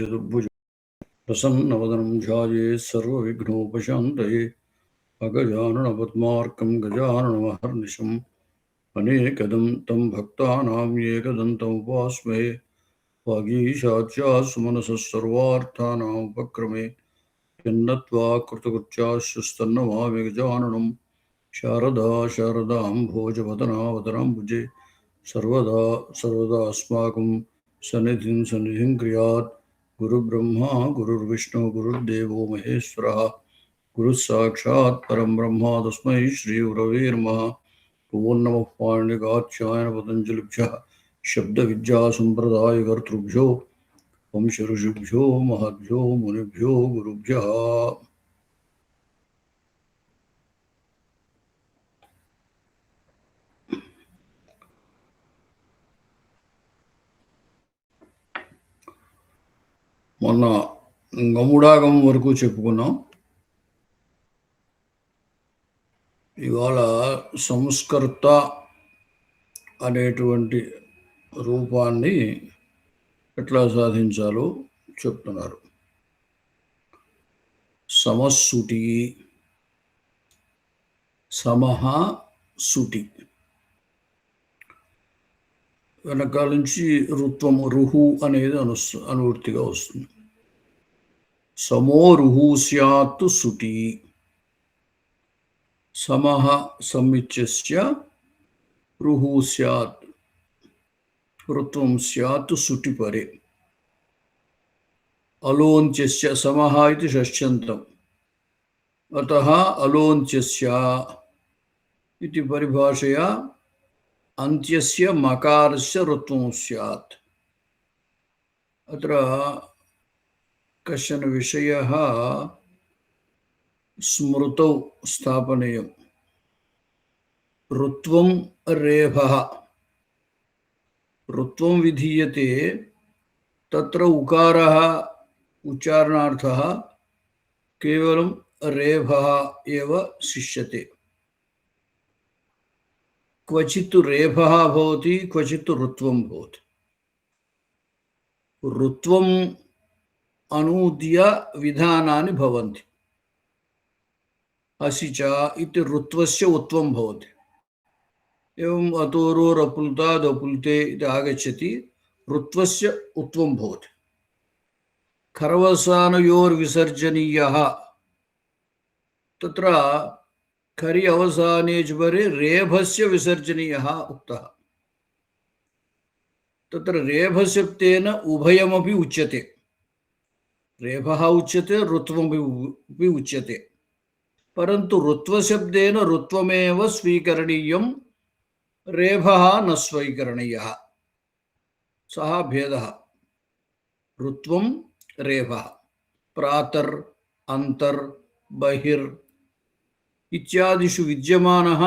चतुर्भुज प्रसन्नवदनं ध्यायेत् सर्वविघ्नोपशान्तये अगजाननपद्मार्कं गजाननमहर्निशम् अनेकदं तं भक्तानां एकदन्तमुपास्महे वागीशाच्यासु मनसः सर्वार्थानाम् उपक्रमे यन्नत्वा कृतकृत्याश्चस्तन्नमामि गजाननं शारदा शारदाम्भोजवदनावदनाम्बुजे सर्वदा अस्माकं सन्निधिं क्रियात् गुरुब्रह्मा गुरुर्विष्णु गुरुर्देवो महेश्वरः गुरुः साक्षात् परं ब्रह्म तस्मै श्रीगुरवे नमः। ओं नमः पाणिनिकाक्षायन पतञ्जलिभ्यः शब्दविद्यासम्प्रदायकर्तृभ्यो वंशऋषिभ्यो महद्भ्यो मुनिभ्यो गुरुभ्यः। మొన్న గముడాగం వరకు చెప్పుకున్నాం. ఇవాళ సంస్కర్త అనేటువంటి రూపాన్ని ఎట్లా సాధించాలో చెప్తున్నారు. సమస్సుటి, సమహ సుటి, వెనకాల నుంచి రుత్వం రుహు అనేది అనువృత్తిగా వస్తుంది. సమో రుహు స్యాత్ సుటి, సమః సమ్మిచ్యస్య రుహు స్యాత్ రుత్వం స్యాత్ సుటి పరే. అలోంత్యస్య సమః ఇది షష్ఠ్యంతం అతః అలోంత్యస్య ఇది పరిభాషయా అంత్యస్య మకారస్య రుత్వం స్యాత్. అత్ర కశ్చన విషయः స్మృతౌ స్థాపనీయం. రుత్వం రేభః, రుత్వం విధీయతే, తత్ర ఉకారः ఉచ్చారణార్థः కేవలం రేభः एव शिष्यते. क्वचित् रेभः भवति, क्वचित् ऋत्वं भवति. ऋत्वं अनूद्य विधानानि भवन्ति. असि च इति ऋत्वस्य उत्वं भवति. एवम् अतोरोरपुल्तादपुल्ते इति आगच्छति, ऋत्वस्य उत्वं भवति. खरवसानयोर्विसर्जनीयः, तत्र खरि अवसाने ज्वरे रेभस्य विसर्जनीयः उक्तः. तत्र रेभशब्देन उभयमपि उच्यते. रेभः उच्यते, ऋत्वमपि उच्यते. परन्तु ऋत्वशब्देन ऋत्वमेव स्वीकरणीयं, रेभः न स्वीकरणीयः. सः भेदः. ऋत्वं रेभः, प्रातर् अन्तर् बहिर् इत्यादिषु विद्यमानः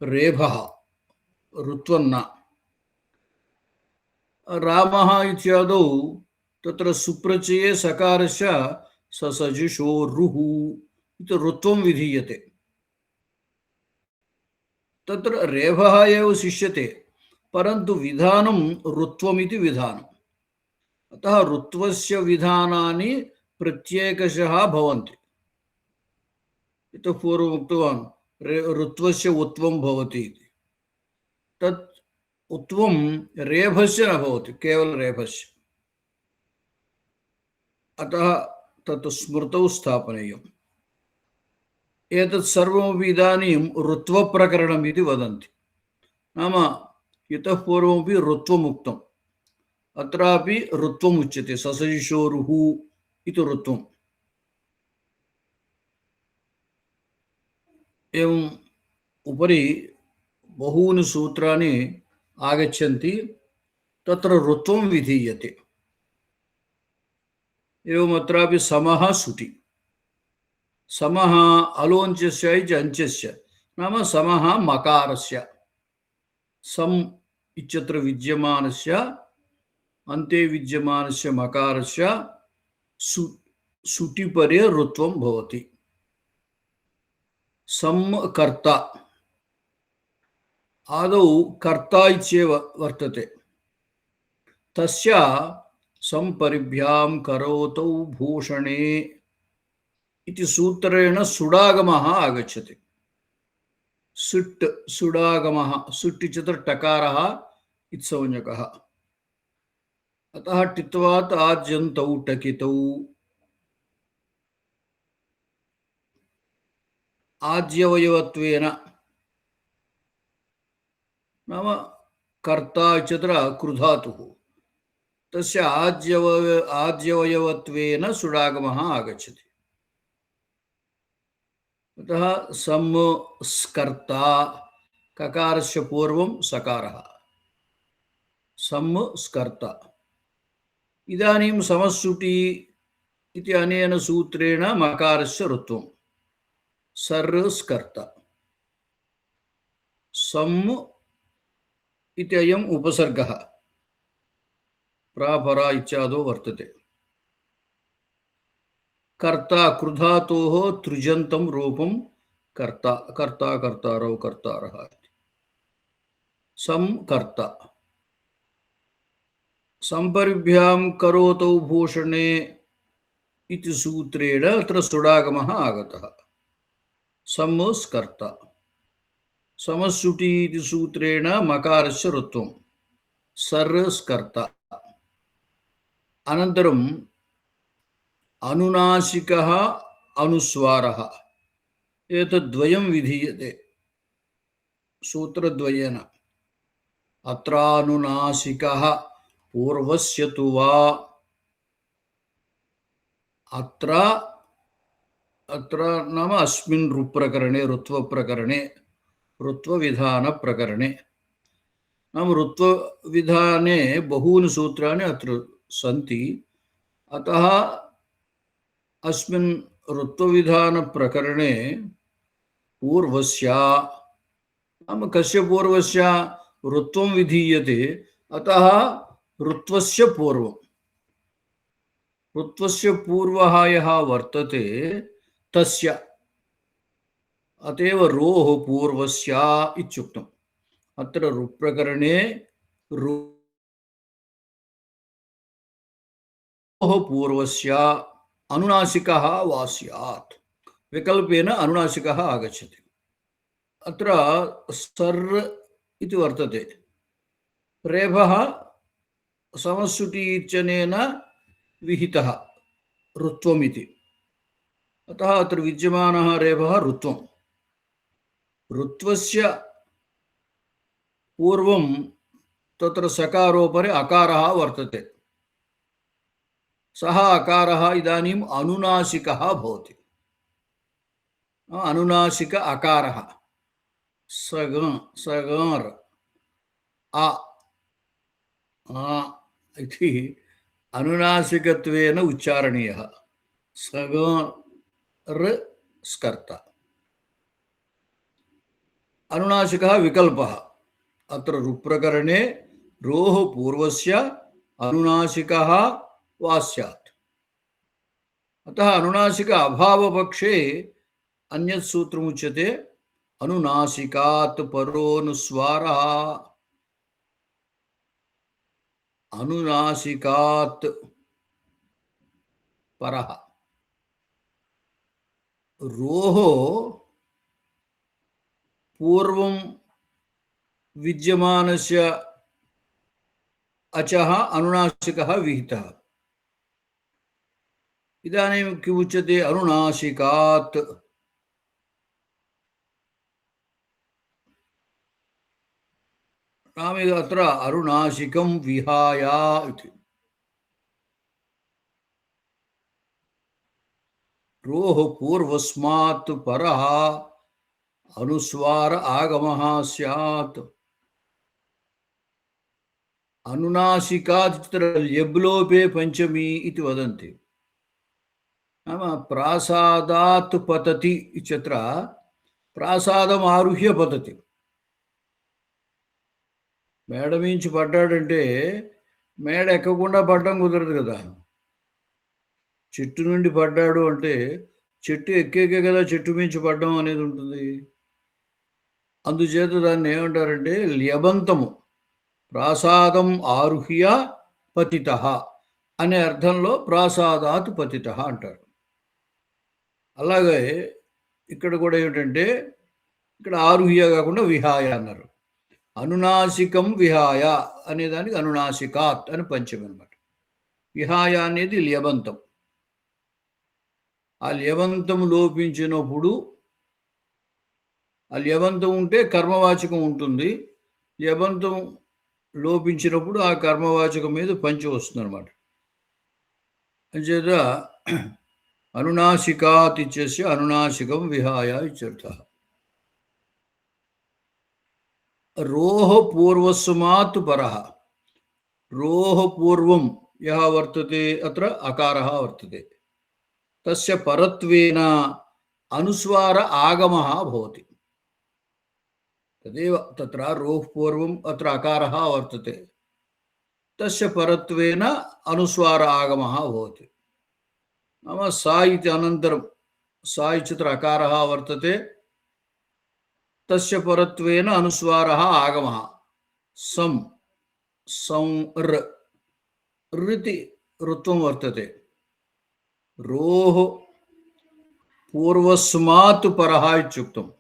रेभः, ऋत्वं न. रामः इत्यादौ तत्र सुप्रचये सकारस्य ससजुषो रुः इति ऋत्वं विधीयते. तत्र रेभः एव शिष्यते, परन्तु विधानं ऋत्वमिति विधानम्. अतः ऋत्वस्य विधानानि प्रत्येकशः भवन्ति. इतः पूर्वम् उक्तवान् ऋत्वस्य उत्वं भवति इति. तत् उत्वं रेभस्य न भवति, केवलं रेभस्य. अतः तत् स्मृतौ स्थापनीयम्. एतत् सर्वमपि इदानीं ऋत्वप्रकरणम् इति वदन्ति. नाम इतः पूर्वमपि ऋत्वम् उक्तम्, अत्रापि ऋत्वम् उच्यते. ससजुषोरुः इति ऋत्वम्. एवम् उपरि बहूनि सूत्राणि आगच्छन्ति, तत्र ऋत्वं विधीयते. एवम् अत्रापि समः सुटि. समः अलोञ्चस्य इति अञ्चस्य, नाम समः मकारस्य, सम् इत्यत्र विद्यमानस्य अन्ते विद्यमानस्य मकारस्य सुटिपरे ऋत्वं भवति. संकर्ता, आदौ कर्ता इत्येव वर्तते. तस्य సంపరిభ్యాం కరోతౌ భూషణే इति सूत्रेण सुडागमः आगच्छति. सुट् सुडागमः सुट् इत्यत्र टकारः इत्संज्ञकः. अतः टित्वात् आद्यन्तौ टकितौ आद्यवयवत्वेन नाम कर्ता इत्यत्र कृधातुः तस्य आद्यवयवत्वेन सुडागमः आगच्छति. अतः संस्कर्ता ककारस्य पूर्वं सकारः संस्कर्ता. इदानीं समस्सुटी इति अनेन सूत्रेण मकारस्य ऋत्वं सर्स्कर्ता. सम् इति अयम् उपसर्गः प्रापरा इत्यादो वर्तते. कर्ता कृधातोः तृजन्तं रूपं कर्ता कर्ता कर्तारौ कर्तारः. संकर्ता. संपरिभ्यां करोतौ भूषणे इति सूत्रेण अत्र सुडागमः आगतः. संस्कर्ता. समस्सुटी इति सूत्रेण मकारस्य ऋत्वं सर्स्कर्ता. अनन्तरं अनुनासिकः अनुस्वारः एतद्द्वयं विधीयते सूत्रद्वयेन. अत्रानुनासिकः पूर्वस्य तु वा अत्र अत्र नाम अस्मिन् ऋप्रकरणे ऋत्वप्रकरणे ऋत्वविधानप्रकरणे नाम ऋत्वविधाने बहूनि सूत्राणि अत्र सन्ति. अतः अस्मिन् ऋत्वविधानप्रकरणे पूर्वस्य नाम कस्य पूर्वस्य ऋत्वं विधीयते. अतः ऋत्वस्य पूर्वं ऋत्वस्य पूर्वः यः वर्तते तस्य अतएव रोः पूर्वस्य इत्युक्तम्. अत्र ऋप्रकरणे रोः पूर्वस्य अनुनासिकः वा स्यात् विकल्पेन अनुनासिकः आगच्छति. अत्र सर् इति वर्तते. रेफः समस्सुटी इत्यनेन विहितः ऋत्वमिति. अतः अत्र विद्यमानः रेफः ऋत्वं. ऋत्वस्य पूर्वं तत्र सकारोपरि अकारः वर्तते. सः अकारः इदानीम् अनुनासिकः भवति. अनुनासिक अकारः सगर् अ इति अनुनासिकत्वेन उच्चारणीयः. सगर् स्कर्ता. अनुनासिकः विकल्पः. अत्र ऋप्रकरणे रोः पूर्वस्य अनुनासिकः वा स्यात्. अतः अनुनासिक अभावपक्षे अन्यत् सूत्रमुच्यते अनुनासिकात् परोनुस्वारः. अनुनासिकात् परः. रोः पूर्वं विद्यमानस्य अचः अनुनासिकः विहितः. इदानीं किमुच्यते अनुनासिकात्. नाम अत्र अनुनासिकं विहाय इति. रोः पूर्वस्मात् परः अनुस्वार आगमः स्यात्. अनुनासिकात् ल्यब्लोपे पंचमी इति वदन्ति. नाम प्रासादात् पतति इत्यत्र प्रासादम् आरुह्य पतति. మేడ మించి పడ్డాడంటే మేడ ఎక్కకుండా పడ్డం కుదరదు కదా. చెట్టు నుండి పడ్డాడు అంటే చెట్టు ఎక్కేకే కదా చెట్టు మించి పడ్డం అనేది ఉంటుంది. అందుచేత దాన్ని ఏమంటారంటే ల్యబంతము. ప్రాసాదం ఆరుహ్య పతితః. అనే అర్థంలో ప్రాసాదాత్ పతితః అంటారు. అలాగే ఇక్కడ కూడా ఏమిటంటే ఇక్కడ ఆరుహ్య కాకుండా విహాయ అన్నారు. అనునాసికం విహాయ అనేదానికి అనునాసికాత్ అని పంచమి అనమాట. విహాయ అనేది ల్యబంతం. ఆ ల్యబంతం లోపించినప్పుడు ఆ ల్యబంతం ఉంటే కర్మవాచకం ఉంటుంది. ల్యబంతం లోపించినప్పుడు ఆ కర్మవాచకం మీద పంచి వస్తుంది అనమాట. అంచేత అనునాసికాత్ ఇచ్చేసి అనునాసికం విహాయ ఇత్యర్థః. रोह पूर्वस्मात् परः. रोह पूर्वं यः वर्तते अत्र अकारः वर्तते. तस्य परत्वेन अनुस्वार आगमः भवति. तदेव तत्र रोह पूर्वम् अत्र अकारः वर्तते. तस्य परत्वेन अनुस्वार आगमः भवति. नाम सा इति अनन्तरं सा इत्यत्र अकारः वर्तते. तस्य परत्वेन अनुस्वारः आगमः. सं ऋति ऋत्वं वर्तते. रोः पूर्वस्मात् परः इत्युक्तम्.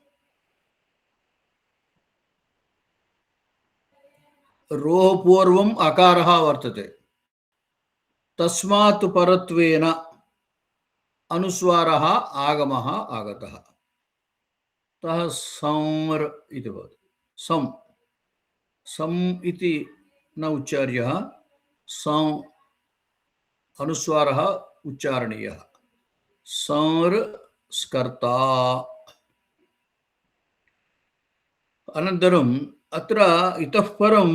रोः पूर्वम् अकारः वर्तते. तस्मात् परत्वेन अनुस्वारः आगमः आगतः. तः संर इति भवति. सम इति न उच्चार्यः. सं अनुस्वारः उच्चारणीयः. संर स्कर्ता. अनन्तरम् अत्र इतः परं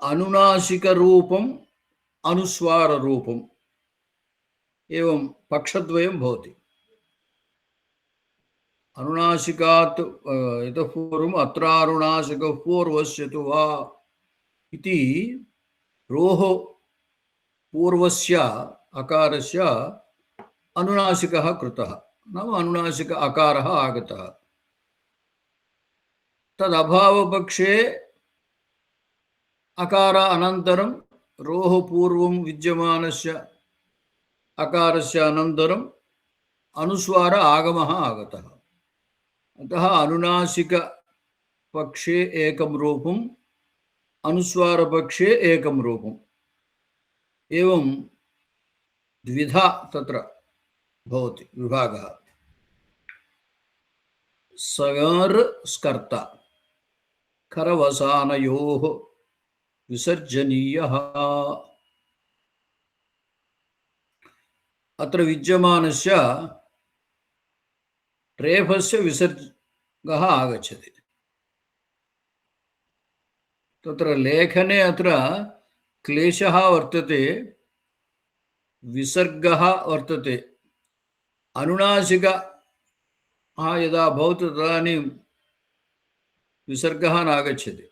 अनुनासिकरूपम् अनुस्वाररूपम् एवं पक्षद्वयं भवति. अनुनासिकात् इतः पूर्वम् अत्रानुनासिकः पूर्वस्य तु वा इति रोः पूर्वस्य अकारस्य अनुनासिकः कृतः. नाम अनुनासिक अकारः आगतः. तदभावपक्षे अकार अनन्तरं रोः पूर्वं विद्यमानस्य अकारस्य अनन्तरम् अनुस्वार आगमः आगतः. अतः अनुनासिक पक्षे एकं रूपम् अनुस्वार पक्षे एकं रूपम् एवं द्विधा तत्र भवति विभागः. सगर स्कर्ता करवसानयोः विसर्जनीयः. अत्र विद्यमानस्य रेफस्य विसर्गः आगच्छति. तत्र लेखने अत्र क्लेशः वर्तते. विसर्गः वर्तते. अनुनासिक यदा भवति तदानीं विसर्गः नागच्छति.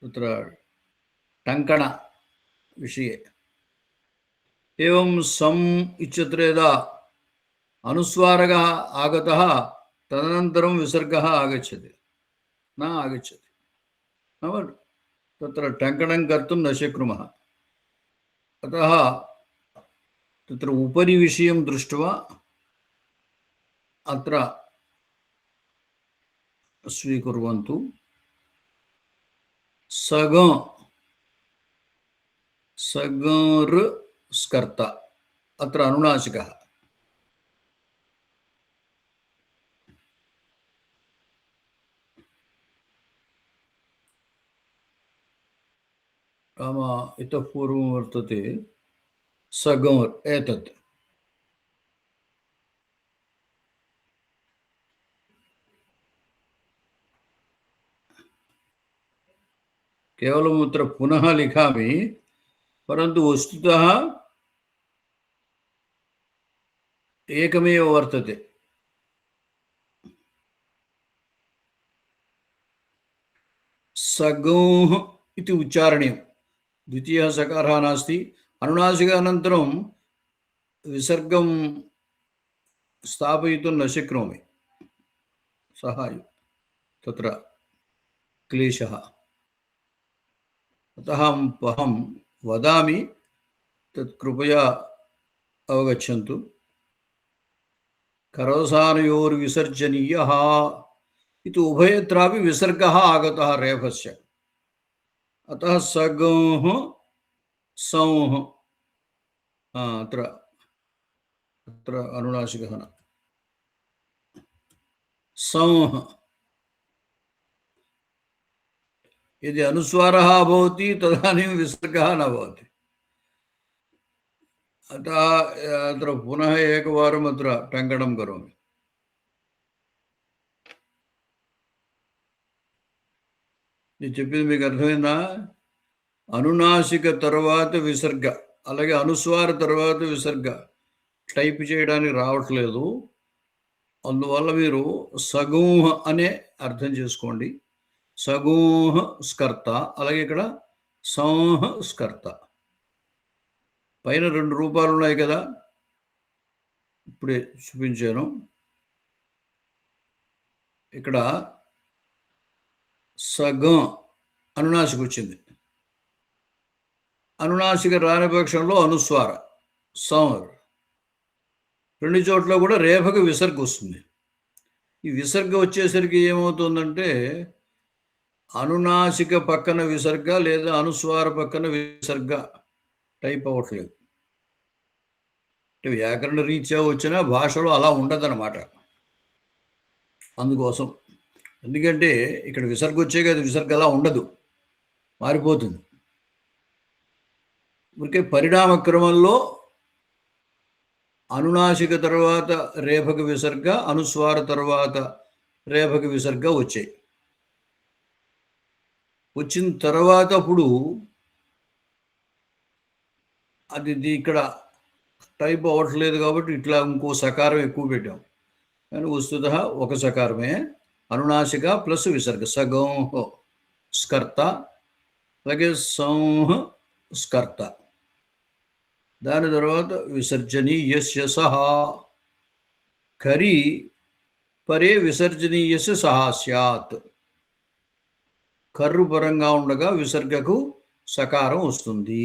तत्र टङ्कण विषये एवं सम इत्यत्र यदा अनुस्वारकः आगतः तदनन्तरं विसर्गः आगच्छति न आगच्छति. नाम तत्र टङ्कणं कर्तुं न शक्नुमः. अतः तत्र उपरि विषयं दृष्ट्वा अत्र स्वीकुर्वन्तु. सगर स्कर्ता अत्र अनुनासिकः. नाम इतः पूर्वं वर्तते सगर्. एतत् केवलम् अत्र पुनः लिखामि, परन्तु वस्तुतः एकमेव वर्तते. सगोः इति उच्चारणीयं. द्वितीयः सकारः नास्ति. अनुनासिकानन्तरं विसर्गं स्थापयितुं न शक्नोमि. सः तत्र क्लेशः. अतः अहं వదామి తత్ కృపయా అవగచ్చంతు. కరవసానయోర్విసర్జనీయః ఇది ఉభయత్రాపి విసర్గः ఆగతः రేఫస్య. అతः సగంః సంః అత్ర అనునాసికः न సంః. यदि अनुस्वारः भवति तदानीं विसर्गः न भवति. अतः अत्र पुनः एकवारम् अत्र टङ्कणं करोमि. నేను చెప్పింది మీకు అర్థమైందా? అనునాసిక తర్వాత విసర్గ, అలాగే అనుస్వార తర్వాత విసర్గ టైప్ చేయడానికి రావట్లేదు. అందువల్ల మీరు సగూహ అనే అర్థం చేసుకోండి. సగూహ స్కర్త, అలాగే ఇక్కడ సంహ స్కర్త. పైన 2 రూపాలు ఉన్నాయి కదా, ఇప్పుడే చూపించాను. ఇక్కడ సగం అనునాసిక వచ్చింది. అనునాసిక రాని పక్షంలో అనుస్వార సంహర్. 2 చోట్ల కూడా రేఫకు విసర్గ వస్తుంది. ఈ విసర్గ వచ్చేసరికి ఏమవుతుందంటే అనునాసిక పక్కన విసర్గ లేదా అనుస్వార పక్కన విసర్గ టైప్ అవ్వట్లేదు. అంటే వ్యాకరణ రీత్యా వచ్చిన భాషలో అలా ఉండదన్నమాట. అందుకోసం, ఎందుకంటే ఇక్కడ విసర్గ వచ్చే కదా, విసర్గ అలా ఉండదు, మారిపోతుంది. ఊరికే పరిణామ క్రమంలో అనునాసిక తర్వాత రేఫకు విసర్గ, అనుస్వార తర్వాత రేఫకు విసర్గ వచ్చాయి. వచ్చిన తర్వాత అప్పుడు అది ఇక్కడ టైప్ అవ్వట్లేదు కాబట్టి ఇట్లా ఇంకో సకారం ఎక్కువ పెట్టాం. కానీ వస్తుతః ఒక సకారమే, అనునాసిక ప్లస్ విసర్గ. సగంహ స్కర్త, అలాగే సంహ స్కర్త. దాని తర్వాత విసర్జనీయస్య సహా, కరి పరే విసర్జనీయస్య సహా స్యాత్. కర్రు పరంగా ఉండగా విసర్గకు సకారం వస్తుంది.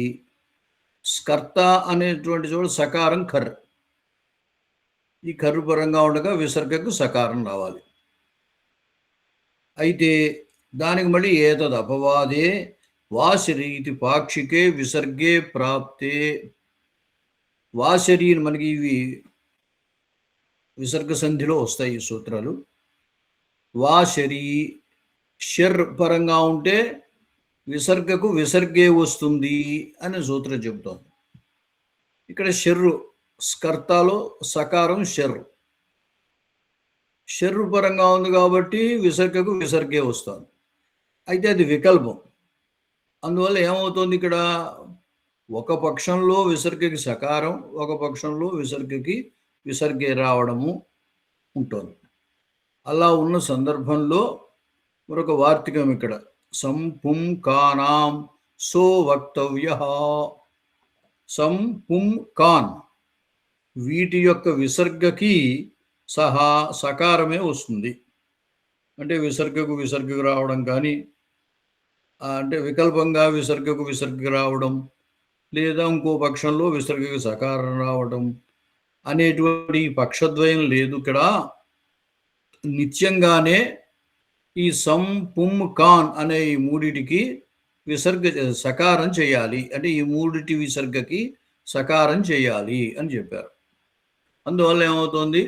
స్కర్త అనేటువంటి చోట సకారం కర్. ఈ కర్రు పరంగా ఉండగా విసర్గకు సకారం రావాలి. అయితే దానికి మళ్ళీ ఏతద్ అపవాదే వాశరీతి పాక్షికే విసర్గే ప్రాప్తే. వాశరీ మనకి ఇవి విసర్గ సంధిలో వస్తాయి ఈ సూత్రాలు. వాశరీ షర్ పరంగా ఉంటే విసర్గకు విసర్గే వస్తుంది అని సూత్రం చెబుతోంది. ఇక్కడ షర్రు స్కర్తాలో సకారం షర్రు. షర్రు పరంగా ఉంది కాబట్టి విసర్గకు విసర్గే వస్తుంది. అయితే అది వికల్పం. అందువల్ల ఏమవుతుంది, ఇక్కడ ఒక పక్షంలో విసర్గకి సకారం, ఒక పక్షంలో విసర్గకి విసర్గే రావడము ఉంటుంది. అలా ఉన్న సందర్భంలో మరొక వార్తికం ఇక్కడ సంపుం కానాం సో వక్తవ్య. సంపుం కాన్, వీటి యొక్క విసర్గకి సహా సకారమే వస్తుంది. అంటే విసర్గకు విసర్గకు రావడం కానీ, అంటే వికల్పంగా విసర్గకు విసర్గకు రావడం, లేదా ఇంకో పక్షంలో విసర్గకు సకారం రావడం అనేటువంటి పక్షద్వయం లేదు. ఇక్కడ నిత్యంగానే ఈ సం పుం కాన్ అనే ఈ మూడిటికి విసర్గ సకారం చేయాలి. అంటే ఈ మూడిటి విసర్గకి సకారం చేయాలి అని చెప్పారు. అందువల్ల ఏమవుతుంది,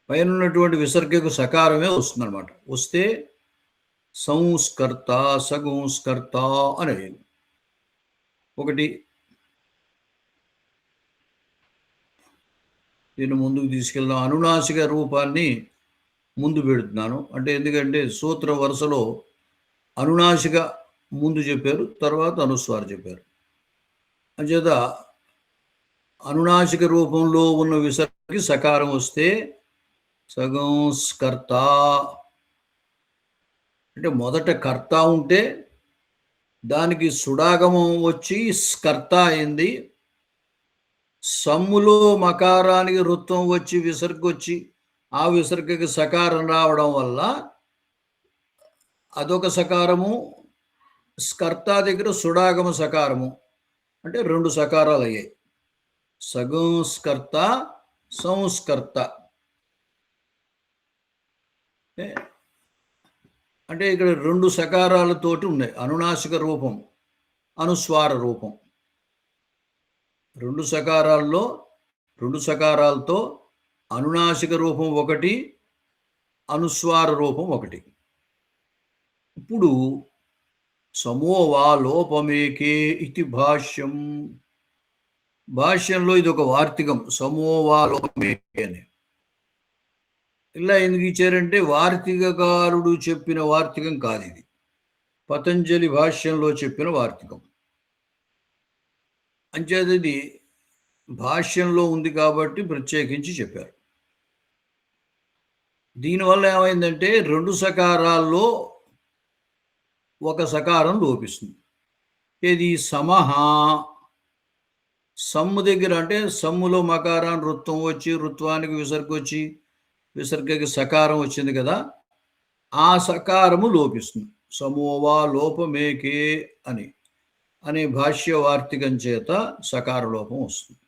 పైన ఉన్నటువంటి విసర్గకు సకారమే వస్తుంది అనమాట. వస్తే సంస్కర్త సగుంస్కర్త అనేది ఒకటి. దీన్ని ముందుకు తీసుకెళ్దాం. అనునాసిక రూపాన్ని ముందు పెడుతున్నాను. అంటే ఎందుకంటే సూత్ర వరుసలో అనునాసిక ముందు చెప్పారు, తర్వాత అనుస్వార చెప్పారు. అంచేత అనునాసిక రూపంలో ఉన్న విసర్గకి సకారం వస్తే సగంస్కర్త. అంటే మొదట కర్త ఉంటే దానికి సుడాగమం వచ్చి స్కర్త అయింది. సమ్ములో మకారానికి రుత్వం వచ్చి విసర్గ వచ్చి ఆ విసర్గకి సకారం రావడం వల్ల అదొక సకారము, స్కర్త దగ్గర సుడాగమ సకారము అంటే 2 సకారాలు అయ్యాయి. సగం స్కర్త, సంస్కర్త. అంటే ఇక్కడ 2 సకారాలతోటి ఉన్నాయి. అనునాసిక రూపం, అనుస్వార రూపం. 2 సకారాల్లో 2 సకారాలతో అనునాసిక రూపం ఒకటి, అనుస్వార రూపం ఒకటి. ఇప్పుడు సమోవా లోపమేకే ఇది భాష్యం. భాష్యంలో ఇది ఒక వార్తికం, సమోవా లోపమేకే అని. ఇలా ఎందుకు ఇచ్చారంటే వార్తికకారుడు చెప్పిన వార్తికం కాదు ఇది, పతంజలి భాష్యంలో చెప్పిన వార్తికం. అంచేత ఇది భాష్యంలో ఉంది కాబట్టి ప్రత్యేకించి చెప్పారు. దీనివల్ల ఏమైందంటే 2 సకారాల్లో ఒక సకారం లోపిస్తుంది. ఇది సమహ. సమ్ము దగ్గర అంటే సమ్ములో మకారాన్ని రుత్వం వచ్చి, రుత్వానికి విసర్గ వచ్చి, విసర్గకి సకారం వచ్చింది కదా, ఆ సకారము లోపిస్తుంది. సమోవా లోపమేకే అనే భాష్య వార్తికం చేత సకార లోపం వస్తుంది.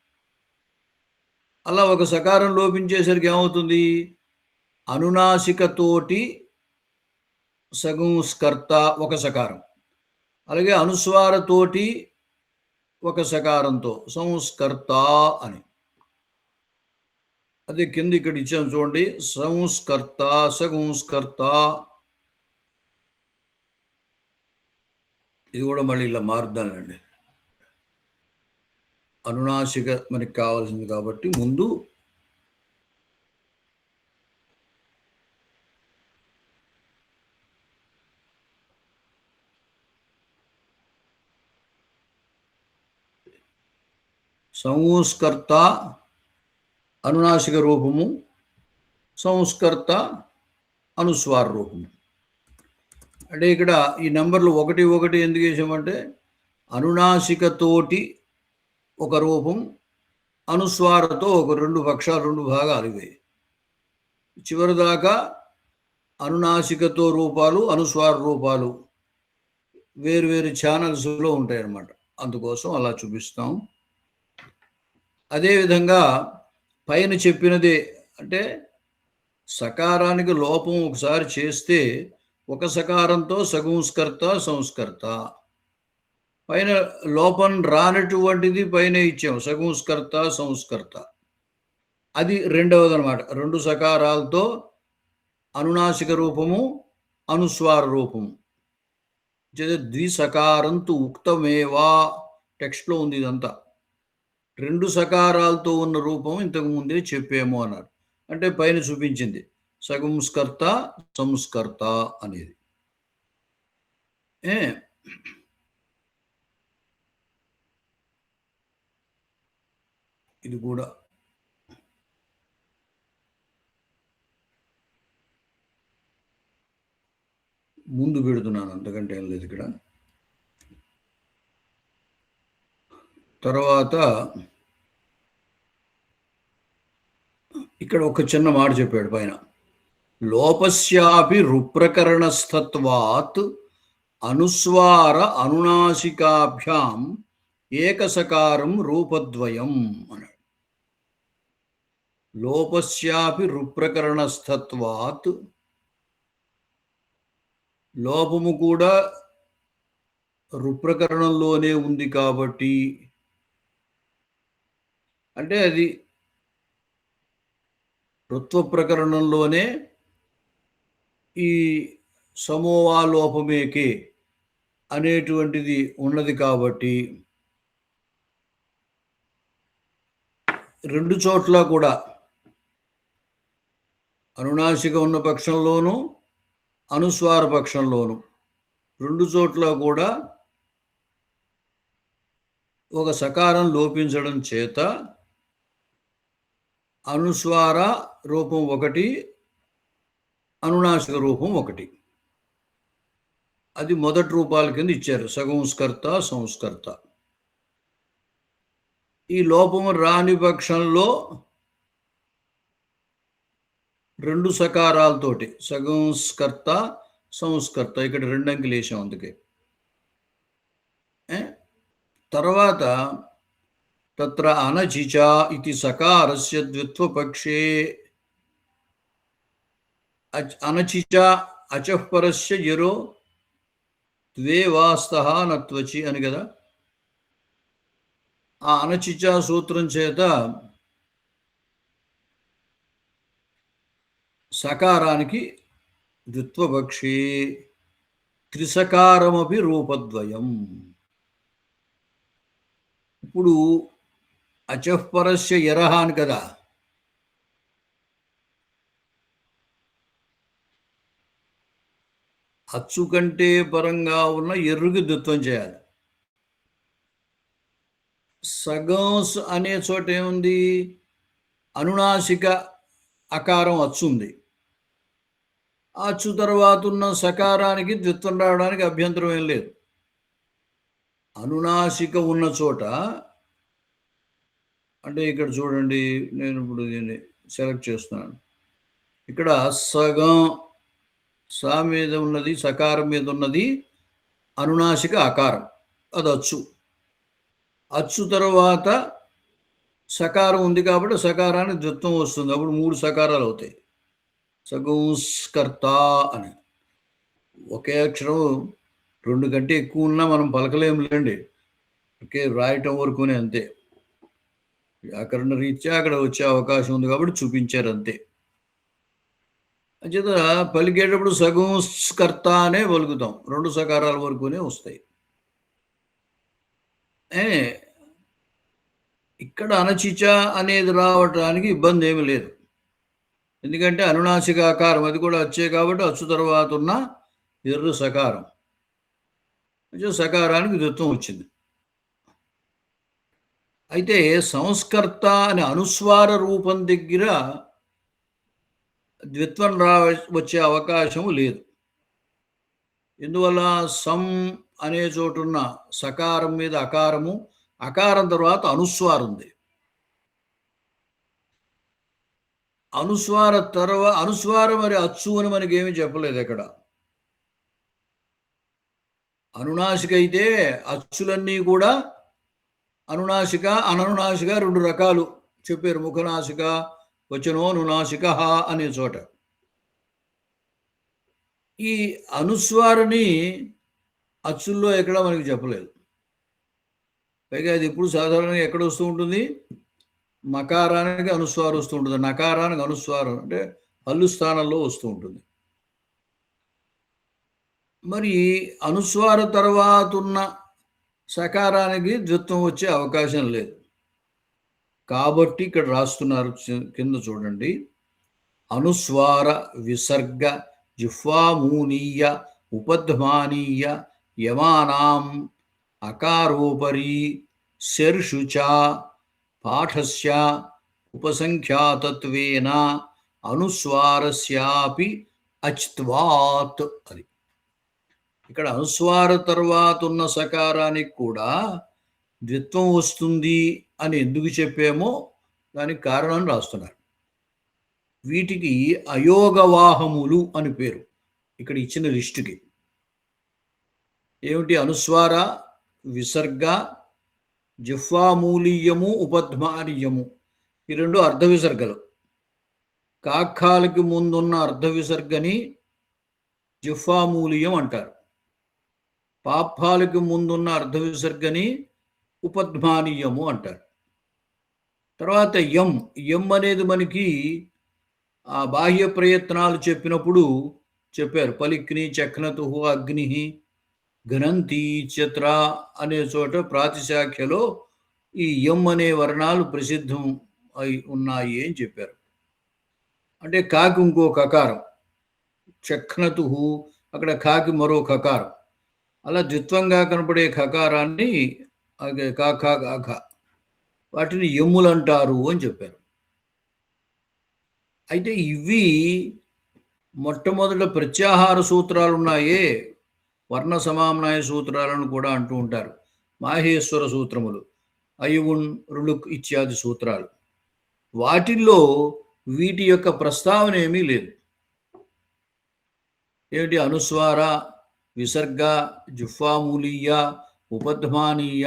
అలా ఒక సకారం లోపించేసరికి ఏమవుతుంది? అనునాసికతోటి సగం స్కర్త ఒక సకారం, అలాగే అనుస్వారతోటి ఒక సకారంతో సంస్కర్త అని. అదే కింద ఇక్కడ ఇచ్చాను చూడండి, సంస్కర్త, సగంస్కర్త. ఇది కూడా మళ్ళీ ఇలా మారుద్దానండి. అనునాసిక మనకి కావాల్సింది కాబట్టి ముందు సంస్కర్త అనునాసిక రూపము, సంస్కర్త అనుస్వార రూపము. అంటే ఇక్కడ ఈ నెంబర్లు 1 1 ఎందుకు వేసామంటే అనునాసికతోటి ఒక రూపం, అనుస్వారతో ఒక 2 పక్షాలు, 2 భాగాలు ఇవి. చివరిదాకా అనునాసికతో రూపాలు, అనుస్వార రూపాలు వేరు ఛానల్స్లో ఉంటాయి అన్నమాట. అందుకోసం అలా చూపిస్తాం. అదేవిధంగా పైన చెప్పినదే అంటే సకారానికి లోపం ఒకసారి చేస్తే ఒక సకారంతో సగంస్కర్త, సంస్కర్త. పైన లోపం రానటువంటిది పైన ఇచ్చాం, సగంస్కర్త, సంస్కర్త. అది రెండవది అనమాట. 2 సకారాలతో అనునాసిక రూపము, అనుస్వార రూపము. ద్విసకారంతు ఉక్తమేవా, టెక్స్ట్లో ఉంది ఇదంతా. 2 సకారాలతో ఉన్న రూపం ఇంతకు ముందే చెప్పేమో అన్నారు. అంటే పైన చూపించింది సగంస్కర్త, సంస్కర్త అనేది. ఇది కూడా ముందు పెడుతున్నాను, అంతకంటే ఏం లేదు ఇక్కడ. తర్వాత ఇక్కడ ఒక చిన్న మాట చెప్పాడు పైన, లోపస్యాపి రుప్రకరణస్థత్వాత్ అనుస్వార అనునాసికాభ్యాం ఏకసకారం రూపద్వయం అన్నాడు. లోపస్యాపి రుప్రకరణస్థత్వాత్, లోపము కూడా రుప్రకరణంలోనే ఉంది కాబట్టి, అంటే అది రుత్వ ప్రకరణంలోనే ఈ సమోవా లోపమేకే అనేటువంటిది ఉన్నది కాబట్టి 2 చోట్ల కూడా అనునాసిక ఉన్న పక్షంలోనూ, అనుస్వార పక్షంలోనూ 2 చోట్ల కూడా ఒక సకారం లోపించడం చేత అనుస్వార రూపం ఒకటి, అనునాసిక రూపం ఒకటి. అది మొదటి రూపాల కింద ఇచ్చారు, సగంస్కర్త, సంస్కర్త. ఈ లోపము రాని పక్షంలో 2 సకారాలతోటి సగంస్కర్త, సంస్కర్త. ఇక్కడ 2 అంకెలు వేసాం అందుకే. తర్వాత తత్ర అనచిచ ఇది సకారస్య ద్విత్వపక్షే అనచిచ అచఃపరస్య యరో ద్వే వాస్తః నత్వచి అని కదా. ఆ అనచిచ సూత్రం చేత సకారానికి ద్విత్వపక్షే త్రిసకారమపి రూపద్వయం. ఇప్పుడు అచఃపరస్య యరహ అని కదా, అచ్చు కంటే పరంగా ఉన్న ఎర్రుకి ద్విత్వం చేయాలి. సగంస్ అనే చోట ఏముంది, అనునాసిక అకారం అచ్చు ఉంది. అచ్చు తర్వాత ఉన్న సకారానికి ద్విత్వం రావడానికి అభ్యంతరం ఏం లేదు. అనునాసిక ఉన్న చోట అంటే ఇక్కడ చూడండి, నేను ఇప్పుడు దీన్ని సెలెక్ట్ చేస్తున్నాను. ఇక్కడ సగం సా మీద ఉన్నది, సకారం మీద ఉన్నది అనునాసిక అకారం, అది అచ్చు. అచ్చు తర్వాత సకారం ఉంది కాబట్టి సకారానికి ద్విత్వం వస్తుంది. అప్పుడు 3 సకారాలు అవుతాయి. సగంస్కర్త అని. ఒకే అక్షరం 2 కంటే ఎక్కువ ఉన్నా మనం పలకలేములేండి, ఓకే, రాయటం వరకునే అంతే. వ్యాకరణ రీత్యా అక్కడ వచ్చే అవకాశం ఉంది కాబట్టి చూపించారు అంతే. అంచేత పలికేటప్పుడు సగంస్కర్త అనే పలుకుతాం, 2 సకారాల వరకునే వస్తాయి. ఇక్కడ అనచిచ అనేది రావటానికి ఇబ్బంది ఏమి లేదు, ఎందుకంటే అనునాసిక ఆకారం అది కూడా వచ్చే కాబట్టి అచ్చు తర్వాత ఉన్న ఎర్రు సకారం, సకారానికి ద్విత్వం వచ్చింది. అయితే సంస్కర్త అనే అనుస్వార రూపం దగ్గర ద్విత్వం వచ్చే అవకాశం లేదు. ఎందువల్ల, సం అనే చోటున్న సకారం మీద అకారము, అకారం తర్వాత అనుస్వారం ఉంది. అనుస్వారం మరి అచ్చు అని మనకి ఏమి చెప్పలేదు ఎక్కడ. అనునాసిక అయితే అచ్చులన్నీ కూడా అనునాసిక అననునాసిక 2 రకాలు చెప్పారు. ముఖనాసిక, వచనోనునాసిక అనే చోట ఈ అనుస్వారిని అచ్చుల్లో ఎక్కడ మనకి చెప్పలేదు. పైగా అది ఎప్పుడు సాధారణంగా ఎక్కడ వస్తూ ఉంటుంది, మకారానికి అనుస్వారం వస్తూ ఉంటుంది, నకారానికి అనుస్వారం అంటే హల్లు స్థానంలో వస్తూ ఉంటుంది. మరి అనుస్వార తర్వాత ఉన్న సకారానికి ద్విత్వం వచ్చే అవకాశం లేదు. కాబట్టి ఇక్కడ రాస్తున్నారు, కింద చూడండి, అనుస్వార విసర్గ జిహ్వామూనీయ ఉపధ్మానీయ యమానాం అకారోపరి శర్షుచ పాఠస్య ఉపసంఖ్యాతత్వేన అనుస్వారస్యాపి అచ్త్వాత్. అది ఇక్కడ అనుస్వార తర్వాత ఉన్న సకారానికి కూడా ద్విత్వం వస్తుంది అని ఎందుకు చెప్పామో దానికి కారణం రాస్తున్నారు. వీటికి అయోగవాహములు అని పేరు ఇక్కడ ఇచ్చిన లిస్టుకి. ఏమిటి? అనుస్వార, విసర్గ, జిహ్వామూలీయము, ఉపధ్మానీయము, ఈ 2 అర్ధ విసర్గలు. కాఖాలకి ముందున్న అర్ధ విసర్గని జిహ్వామూలీయం అంటారు. పాపాలకి ముందున్న అర్ధ విసర్గని ఉపధ్మానీయము అంటారు. తర్వాత యం అనేది మనకి ఆ బాహ్య ప్రయత్నాలు చెప్పినప్పుడు చెప్పారు. పలిక్ని చక్నతు అగ్ని ఘనంతి చిత్ర అనే చోట ప్రాతిశాఖ్యలో ఈ యం అనే వర్ణాలు ప్రసిద్ధం అయి ఉన్నాయి అని చెప్పారు. అంటే కాకి ఇంకో కకారం, చక్నతు అక్కడ కాకి మరో కకారం, అలా ద్విత్వంగా కనపడే ఖకారాన్ని కాఖ వాటిని ఎమ్ములు అంటారు అని చెప్పారు. అయితే ఇవి మొట్టమొదట ప్రత్యాహార సూత్రాలు ఉన్నాయే, వర్ణ సమామ్నాయ సూత్రాలను కూడా అంటూ ఉంటారు. మాహేశ్వర సూత్రములు, అయువున్, రుళుక్ ఇత్యాది సూత్రాలు. వాటిల్లో వీటి యొక్క ప్రస్తావన ఏమీ లేదు. ఏమిటి? అనుస్వార, విసర్గ, జిహ్వామూలీయ, ఉపధ్మానీయ,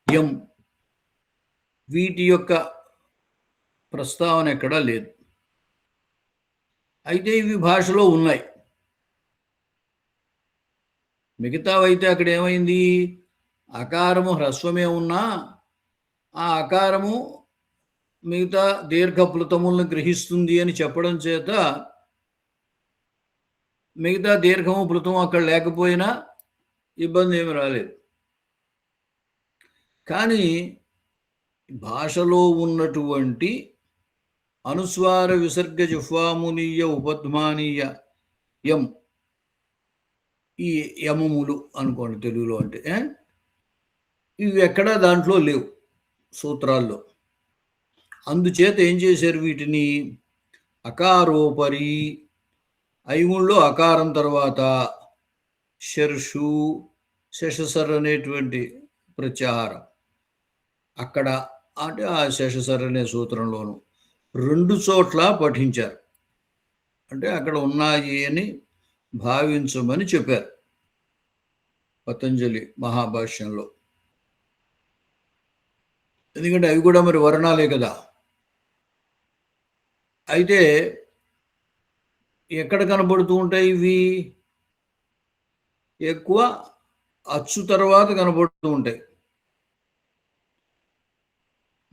యం వీటి యొక్క ప్రస్తావన ఎక్కడా లేదు. అయితే ఇవి భాషలో ఉన్నాయి. మిగతావైతే అక్కడ ఏమైంది, అకారము హ్రస్వమే ఉన్నా ఆ అకారము మిగతా దీర్ఘప్లుతములను గ్రహిస్తుంది అని చెప్పడం చేత మిగతా దీర్ఘము ప్లుతం అక్కడ లేకపోయినా ఇబ్బంది ఏమి రాలేదు. కానీ భాషలో ఉన్నటువంటి అనుస్వార విసర్గ జిహ్వామునీయ ఉపధ్మానీయ యం, ఈ యమములు అనుకోండి తెలుగులో అంటే, ఇవి ఎక్కడా దాంట్లో లేవు సూత్రాల్లో. అందుచేత ఏం చేశారు, వీటిని అకారోపరి, ఐగుణ్లో అకారం తర్వాత శర్షు శశసర్ అనేటువంటి ప్రత్యాహారం అక్కడ, అంటే ఆ శశసర్ అనే సూత్రంలోను 2 చోట్ల పఠించారు. అంటే అక్కడ ఉన్నాయి అని భావించమని చెప్పారు పతంజలి మహాభాష్యంలో. ఎందుకంటే అవి కూడా మరి వర్ణాలే కదా. అయితే ఎక్కడ కనబడుతూ ఉంటాయి ఇవి, ఎక్కువ అచ్చు తర్వాత కనబడుతూ ఉంటాయి.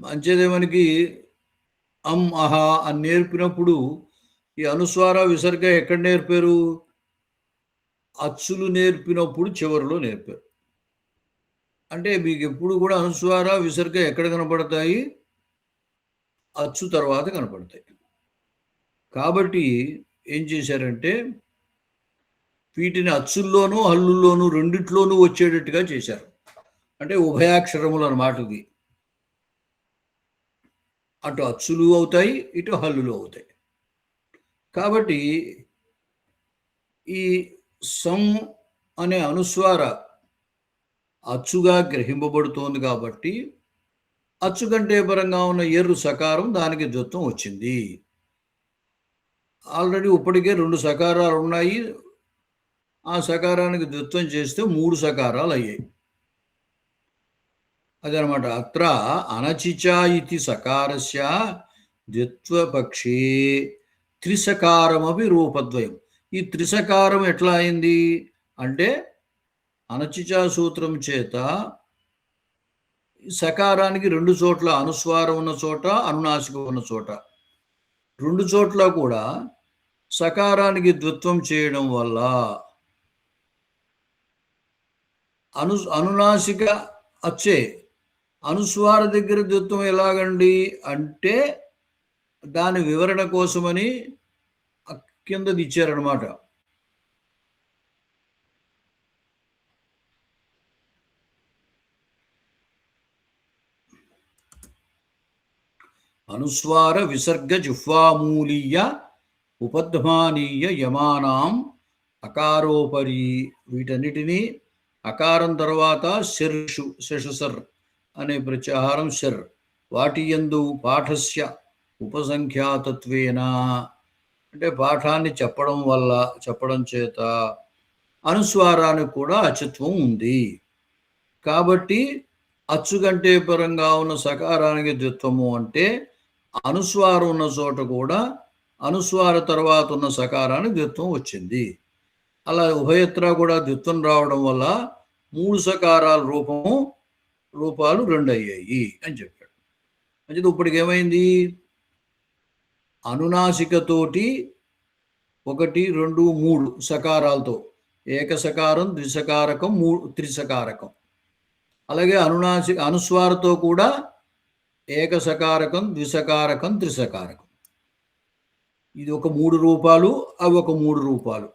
మంచిదే, మనకి అమ్ అహా అని నేర్పినప్పుడు ఈ అనుస్వార విసర్గ ఎక్కడ నేర్పారు, అచ్చులు నేర్పినప్పుడు చివరిలో నేర్పారు. అంటే మీకు ఎప్పుడు కూడా అనుస్వార విసర్గ ఎక్కడ కనపడతాయి, అచ్చు తర్వాత కనపడతాయి. కాబట్టి ఏం చేశారంటే వీటిని అచ్చుల్లోనూ హల్లుల్లోనూ రెండిట్లోనూ వచ్చేటట్టుగా చేశారు. అంటే ఉభయాక్షరములు అన్నమాట ఇది. అటు అచ్చులు అవుతాయి, ఇటు హల్లులు అవుతాయి. కాబట్టి ఈ సం అనే అనుస్వార అచ్చుగా గ్రహింపబడుతోంది కాబట్టి అచ్చు కంటే పరంగా ఉన్న ఎర్రు సకారం దానికి ద్విత్వం వచ్చింది. ఆల్రెడీ ఇప్పటికే 2 సకారాలు ఉన్నాయి. ఆ సకారానికి ద్విత్వం చేస్తే 3 సకారాలు అయ్యాయి. అదనమాట. అత్ర అనచిచ ఇతి సకారస్య ద్విత్వపక్షే త్రిసకారమపి రూపద్వయం. ఈ త్రిసకారం ఎట్లా అయింది అంటే అనచిచ సూత్రం చేత సకారానికి 2 చోట్ల అనుస్వారం ఉన్న చోట, అనునాసికం ఉన్న చోట 2 చోట్ల కూడా సకారానికి ద్విత్వం చేయడం వల్ల అనునాసిక అచ్చే, అనుస్వార దగ్గర ద్విత్వం ఎలాగండి అంటే దాని వివరణ కోసమని కిందది ఇచ్చారనమాట. అనుస్వార విసర్గ జిహ్వామూలీయ ఉపధ్మానీయ యమానాం అకారోపరి, వీటన్నిటినీ అకారం తర్వాత శర్షు శశసర్ అనే ప్రత్యాహారం శర్, వాటి యందు పాఠస్య ఉపసంఖ్యాతత్వేన, అంటే పాఠాన్ని చెప్పడం చేత అనుస్వారానికి కూడా అచత్వం ఉంది. కాబట్టి అచ్చు కంటే పరంగా ఉన్న సకారానికి ద్విత్వము అంటే అనుస్వారం ఉన్న చోట కూడా అనుస్వార తర్వాత ఉన్న సకారానికి ద్విత్వం వచ్చింది. అలా ఉభయత్రా కూడా ద్విత్వం రావడం వల్ల 3 సకారాల రూపాలు 2 అయ్యాయి అని చెప్పాడు. అంటే ఇప్పటికి ఏమైంది, అనునాసికతోటి 1, 2, 3 సకారాలతో ఏకసకారం, ద్విసకారకం, త్రిసకారకం. అలాగే అనుస్వారతో కూడా ఏకసకారకం, ద్విసకారకం, త్రిసకారకం. ఇది ఒక 3 రూపాలు, అవి ఒక 3 రూపాలు.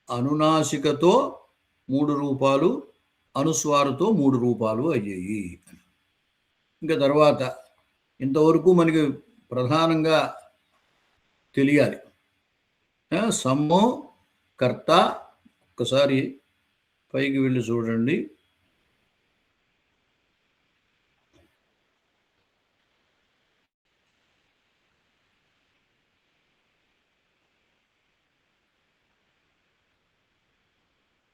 అనునాసికతో 3 రూపాలు, అనుస్వారతో 3 రూపాలు అయ్యాయి. ఇంకా తర్వాత ఇంతవరకు మనకి ప్రధానంగా తెలియాలి సమ్ము కర్త. ఒకసారి పైకి వెళ్ళి చూడండి.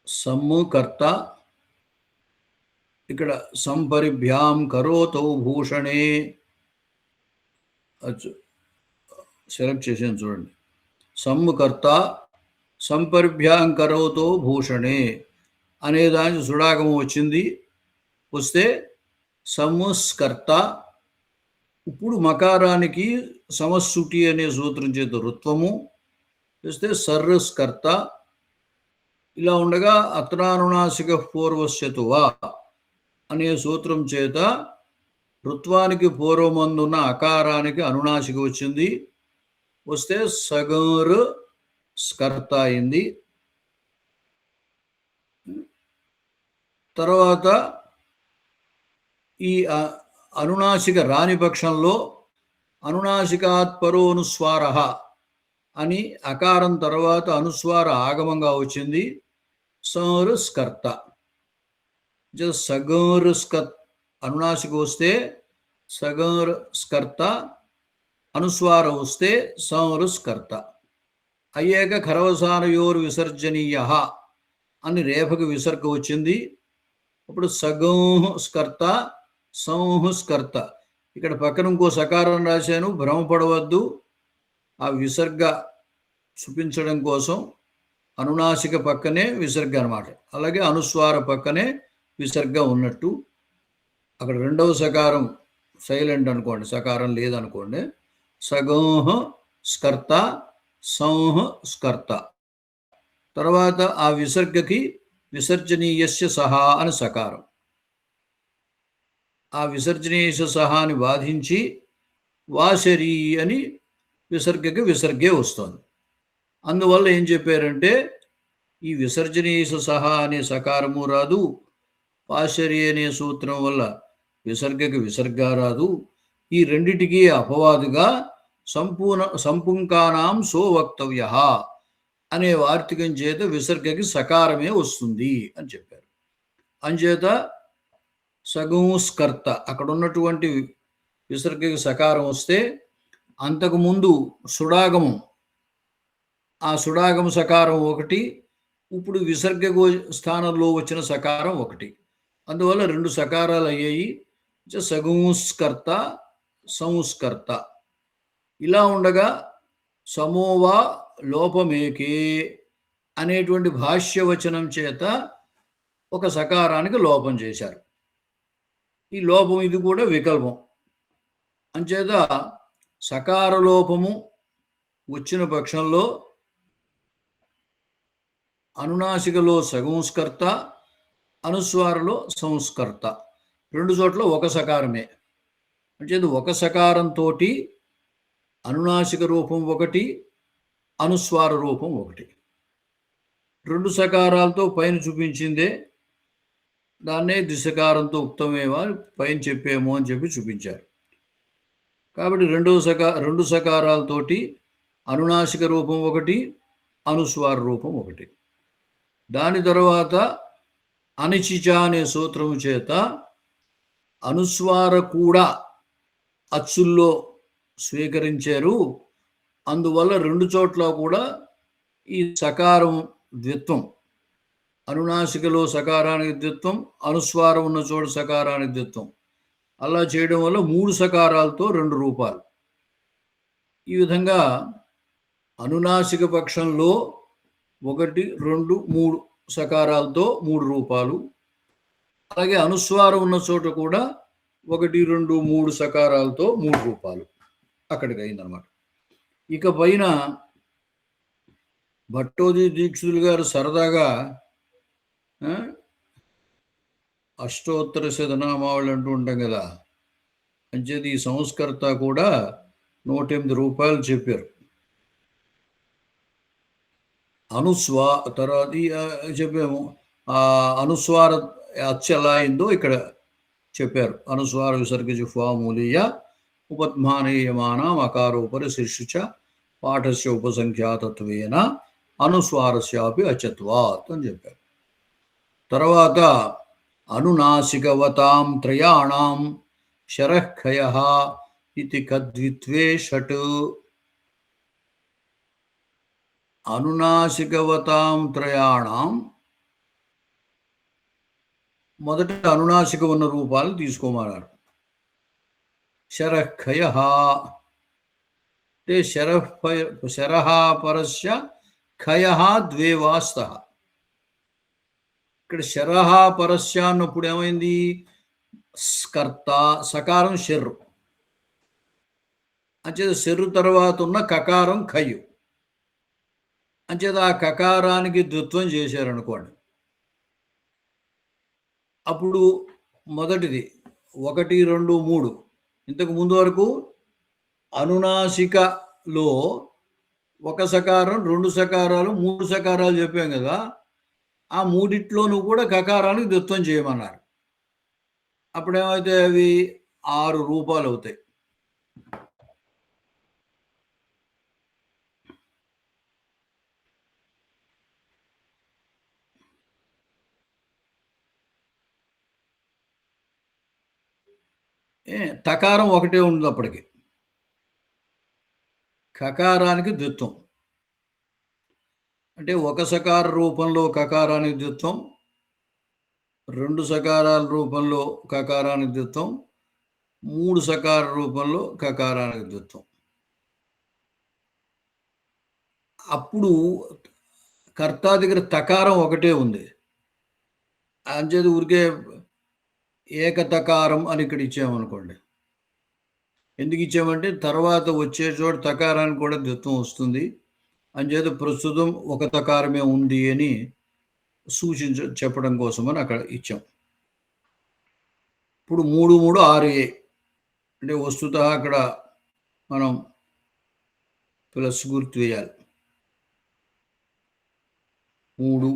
సమ్ము కర్త ఇక్కడ సంపరిభ్యాం కరోతో భూషణే సెలెక్ట్ చేసాను చూడండి. సమ్ముకర్త సంపరిభ్యాం కరోతో భూషణే అనే దానికి సుడాగము వచ్చింది. వస్తే సమ్ముస్కర్త. ఇప్పుడు మకారానికి సమస్సుటి అనే సూత్రం చేత రుత్వము వస్తే సర్రస్కర్త. ఇలా ఉండగా అత్రానునాసిక పూర్వస్యతువా అనే సూత్రం చేత రుత్వానికి పూర్వమందున్న అకారానికి అనునాసిక వచ్చింది. వస్తే సగరు స్కర్త అయింది. తర్వాత ఈ అనునాసిక రాని పక్షంలో అనునాసికాత్ పరోనుస్వార అని అకారం తర్వాత అనుస్వార ఆగమంగా వచ్చింది. సంరుస్కర్త. సగరుస్కర్త అనునాసిక వస్తే సగరుస్కర్త, అనుస్వారం వస్తే సంరుస్కర్త. అయ్యాక ఖరవసానయోర్ విసర్జనీయ అని రేఫకు విసర్గ వచ్చింది. అప్పుడు సగంస్కర్త సంహుస్కర్త. ఇక్కడ పక్కన ఇంకో సకారం రాశాను, భ్రమపడవద్దు. ఆ విసర్గ చూపించడం కోసం అనునాసిక పక్కనే విసర్గ అనమాట. అలాగే అనుస్వార పక్కనే విసర్గ ఉన్నట్టు. అక్కడ రెండవ సకారం సైలెంట్ అనుకోండి, సకారం లేదనుకోండి. సగంహ స్కర్త సంహ స్కర్త. తర్వాత ఆ విసర్గకి విసర్జనీయస్య సహా అని సకారం. ఆ విసర్జనీయస్య సహా అని బాధించి వాసరి అని విసర్గకి విసర్గే వస్తుంది. అందువల్ల ఏం చెప్పారంటే ఈ విసర్జనీయస సహా అనే సకారము రాదు, వాసరి అనే సూత్రం వల్ల విసర్గకి విసర్గ రాదు. ఈ రెండిటికి అపవాదుగా సంపుంకానాం సో వక్తవ్య అనే వార్తికం చేత విసర్గకి సకారమే వస్తుంది అని చెప్పారు. అంచేత సగంస్కర్త అక్కడ ఉన్నటువంటి విసర్గకి సకారం వస్తే అంతకుముందు సుడాగము, ఆ సుడాగము సకారం ఒకటి, ఇప్పుడు విసర్గ స్థానంలో వచ్చిన సకారం ఒకటి. అందువల్ల రెండు సకారాలు అయ్యాయి. సగంస్కర్త సంస్కర్త. ఇలా ఉండగా సమోవా లోపమేకే అనేటువంటి భాష్యవచనం చేత ఒక సకారానికి లోపం చేశారు. ఈ లోపం ఇది కూడా వికల్పం. అంచేత సకార లోపము వచ్చిన పక్షంలో అనునాసికలో సగంస్కర్త, అనుస్వారలో సంస్కర్త, రెండు చోట్ల ఒక సకారమే. అంచేత ఒక సకారంతో అనునాసిక రూపం ఒకటి, అనుస్వార రూపం ఒకటి. రెండు సకారాలతో పైన చూపించిందే దాన్నే ద్విసకారంతో ఉక్తమేవా పైన చెప్పేమో అని చెప్పి చూపించారు. కాబట్టి రెండు సకారాలతోటి అనునాసిక రూపం ఒకటి, అనుస్వార రూపం ఒకటి. దాని తర్వాత అనిచిచ అనే సూత్రము చేత అనుస్వార కూడా అచ్చుల్లో స్వీకరించారు. అందువల్ల రెండు చోట్ల కూడా ఈ సకారం ద్విత్వం, అనునాసికలో సకారానికి ద్విత్వం, అనుస్వారం ఉన్న చోట సకారానికి ద్విత్వం. అలా చేయడం వల్ల మూడు సకారాలతో రెండు రూపాలు. ఈ విధంగా అనునాసిక పక్షంలో 1, 2, 3 సకారాలతో 3 రూపాలు. అలాగే అనుస్వారం ఉన్న చోట కూడా 1, 2, 3 సకారాలతో 3 రూపాలు అక్కడికి అయిందనమాట. ఇక పైన భట్టోజీ దీక్షితులు గారు సరదాగా అష్టోత్తర శతనామావళి అంటూ ఉంటాం కదా, అంచేది ఈ సంస్కర్త కూడా 108 రూపాయలు చెప్పారు. తర్వాత చెప్పాము అనుస్వార అచ్చు ఎలా అయిందో ఇక్కడ చెప్పారు. అనుస్వార విసర్గజు ఫామూలీయ ఉపద్మానీయమాన మకారోపరి శీర్షుచ పాఠస్య ఉపసంఖ్యాతత్వేన అనుస్వారస్యాపి అచత్వాత్ అని చెప్పారు. తర్వాత అనునాసికవతాం త్రయాణం శరఃఖయ ఇతి కద్విత్వే షట్. అనునాసికవతాం త్రయాణం మొదట అనునాసిక ఉన్న రూపాలను తీసుకోమన్నారు. శరఃఖయ అంటే శరః పరస్య ఖయ ద్వే వాస్త. ఇక్కడ శరః పరస్య అన్నప్పుడు ఏమైంది? కర్త సకారం షర్రు, అంచేత షర్రు తర్వాత ఉన్న కకారం ఖయ్యు, అంచేత ఆ కకారానికి ద్విత్వం చేశారనుకోండి. అప్పుడు మొదటిది 1, 2, 3. ఇంతకు ముందు వరకు అనునాసికలో 1 సకారం, 2 సకారాలు, 3 సకారాలు చెప్పాం కదా. ఆ మూడిట్లోనూ కూడా కకారానికి ద్విత్వం చేయమన్నారు. అప్పుడేమైతే అవి 6 రూపాలు అవుతాయి. తకారం ఒకటే ఉంది అప్పటికి. కకారానికి ద్విత్వం అంటే 1 సకార రూపంలో కకారానికి ద్విత్వం, 2 సకారాల రూపంలో కకారానికి ద్విత్వం, 3 సకార రూపంలో కకారానికి ద్విత్వం. అప్పుడు కర్త దగ్గర తకారం ఒకటే ఉంది. అంచేది ఊరికే ఏకతకారం అని ఇక్కడ ఇచ్చామనుకోండి. ఎందుకు ఇచ్చామంటే తర్వాత వచ్చే చోట తకారానికి కూడా ద్విత్వం వస్తుంది. అంచేత ప్రస్తుతం 1 తకారమే ఉంది అని చెప్పడం కోసమని అక్కడ ఇచ్చాం. ఇప్పుడు 3, 3, 6 అంటే వస్తుత అక్కడ మనం ప్లస్ గుర్తు వేయాలి. 3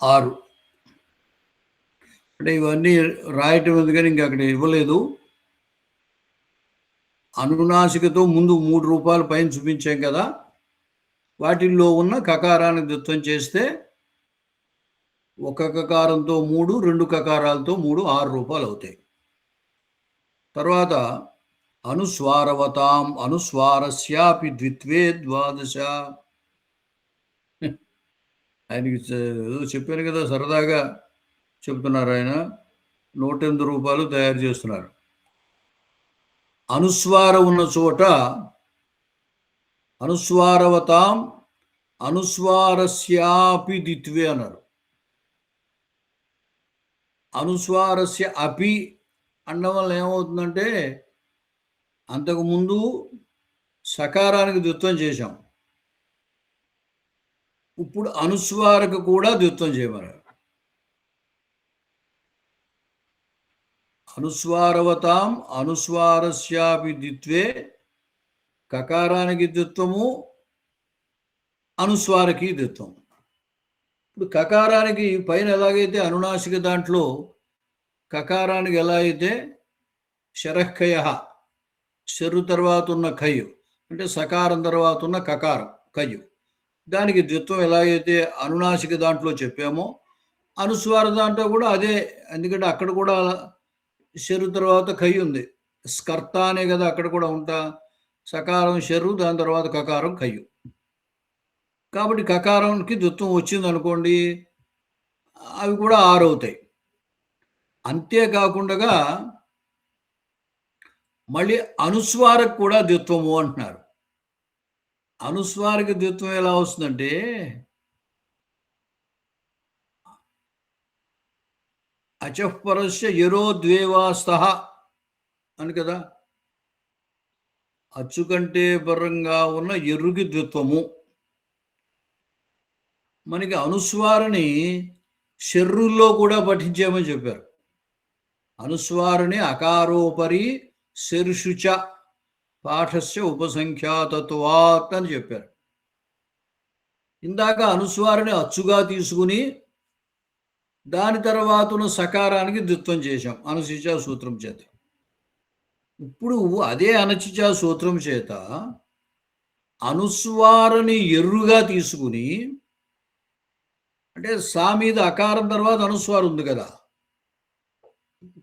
6 అంటే ఇవన్నీ రాయటం ఎందుకని ఇంకా అక్కడ ఇవ్వలేదు. అనునాసికతో ముందు 3 రూపాయలు పైన చూపించాం కదా, వాటిల్లో ఉన్న కకారాన్ని ద్విత్వం చేస్తే 1 కకారంతో 3, 2 కకారాలతో 3, 6 రూపాయలు అవుతాయి. తర్వాత అనుస్వారవతాం అనుస్వారస్యాపి ద్విత్వే ద్వాదశ. ఆయనకి చెప్పాను కదా, సరదాగా చెప్తున్నారు ఆయన. 108 రూపాయలు తయారు చేస్తున్నారు. అనుస్వారం ఉన్న చోట అనుస్వారవతాం అనుస్వారస్యాపి ద్విత్వే అన్నారు. అనుస్వారస్య అపి అనడం వల్ల ఏమవుతుందంటే అంతకుముందు సకారానికి ద్విత్వం చేశాం, ఇప్పుడు అనుస్వారకు కూడా ద్విత్వం చేయమన్నారు. అనుస్వారవతాం అనుస్వారస్యాపి ద్విత్వే, కకారానికి ద్విత్వము, అనుస్వారకి ద్విత్వం. ఇప్పుడు కకారానికి పైన ఎలాగైతే అనునాసిక దాంట్లో కకారానికి ఎలా అయితే శరఃఖయ శరు తర్వాత ఉన్న ఖయ్యు అంటే సకారం తర్వాత ఉన్న కకారం ఖయ్యు, దానికి ద్విత్వం ఎలాగైతే అనునాసిక దాంట్లో చెప్పామో అనుస్వార దాంట్లో కూడా అదే. ఎందుకంటే అక్కడ కూడా శరు తర్వాత ఖయ్యు ఉంది, స్కర్త అనే కదా అక్కడ కూడా ఉంటా. సకారం శరు, దాని తర్వాత కకారం ఖయ్యు. కాబట్టి కకారానికి ద్విత్వం వచ్చింది అనుకోండి, అవి కూడా 6 అవుతాయి. అంతేకాకుండా మళ్ళీ అనుస్వారకు కూడా ద్విత్వము అంటున్నారు. అనుస్వారకి ద్విత్వం ఎలా వస్తుందంటే అచఃపరస్య ఎరో ద్వేవాస్తః అని కదా. అచ్చు కంటే పరంగా ఉన్న ఎర్రుకి ద్విత్వము. మనకి అనుస్వారని శర్రుల్లో కూడా పఠించామని చెప్పారు. అనుస్వారని అకారోపరి శర్షుచ పాఠస్య ఉపసంఖ్యాతత్వాత్ అని చెప్పారు. ఇందాక అనుస్వారని అచ్చుగా తీసుకుని దాని తర్వాత ఉన్న సకారానికి ద్విత్వం చేశాం అనుచిచా సూత్రం చేత. ఇప్పుడు అదే అనుచిచా సూత్రం చేత అనుస్వారని ఎర్రుగా తీసుకుని, అంటే సా మీద అకారం తర్వాత అనుస్వారం ఉంది కదా,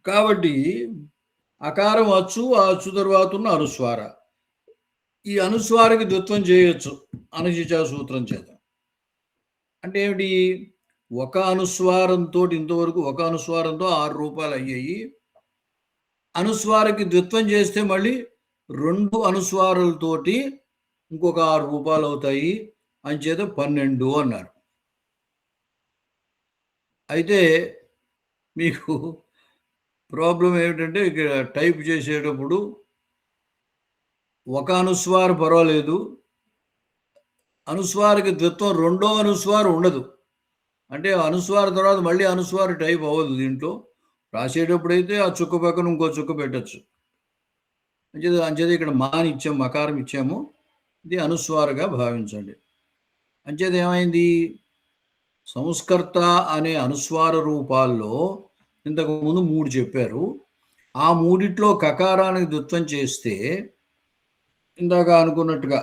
కాబట్టి అకారం అచ్చు, ఆ అచ్చు తర్వాత ఉన్న అనుస్వార. ఈ అనుస్వారకి ద్విత్వం చేయొచ్చు అనచిచా సూత్రం చేత. అంటే ఏమిటి? ఒక అనుస్వారంతో ఇంతవరకు ఒక అనుస్వారంతో 6 రూపాయలు అయ్యాయి. అనుస్వారకి ద్విత్వం చేస్తే మళ్ళీ 2 అనుస్వారాలతోటి ఇంకొక 6 రూపాయలు అవుతాయి. అంచేత 12 అన్నారు. అయితే మీకు ప్రాబ్లమ్ ఏమిటంటే ఇక్కడ టైప్ చేసేటప్పుడు ఒక అనుస్వారం పర్వాలేదు. అనుస్వారకి ద్విత్వం రెండో అనుస్వారం ఉండదు. అంటే అనుస్వారం తర్వాత మళ్ళీ అనుస్వారం టైప్ అవ్వదు దీంట్లో. రాసేటప్పుడైతే ఆ చుక్క పక్కన ఇంకో చుక్క పెట్టొచ్చు. అంచేత ఇక్కడ మాని ఇచ్చాము, మకారం ఇచ్చాము. ఇది అనుస్వారగా భావించండి. అంచేత ఏమైంది? సంస్కర్త అనే అనుస్వార రూపాల్లో ఇంతకు ముందు 3 చెప్పారు. ఆ మూడిట్లో కకారానికి ద్విత్వం చేస్తే ఇందాక అనుకున్నట్టుగా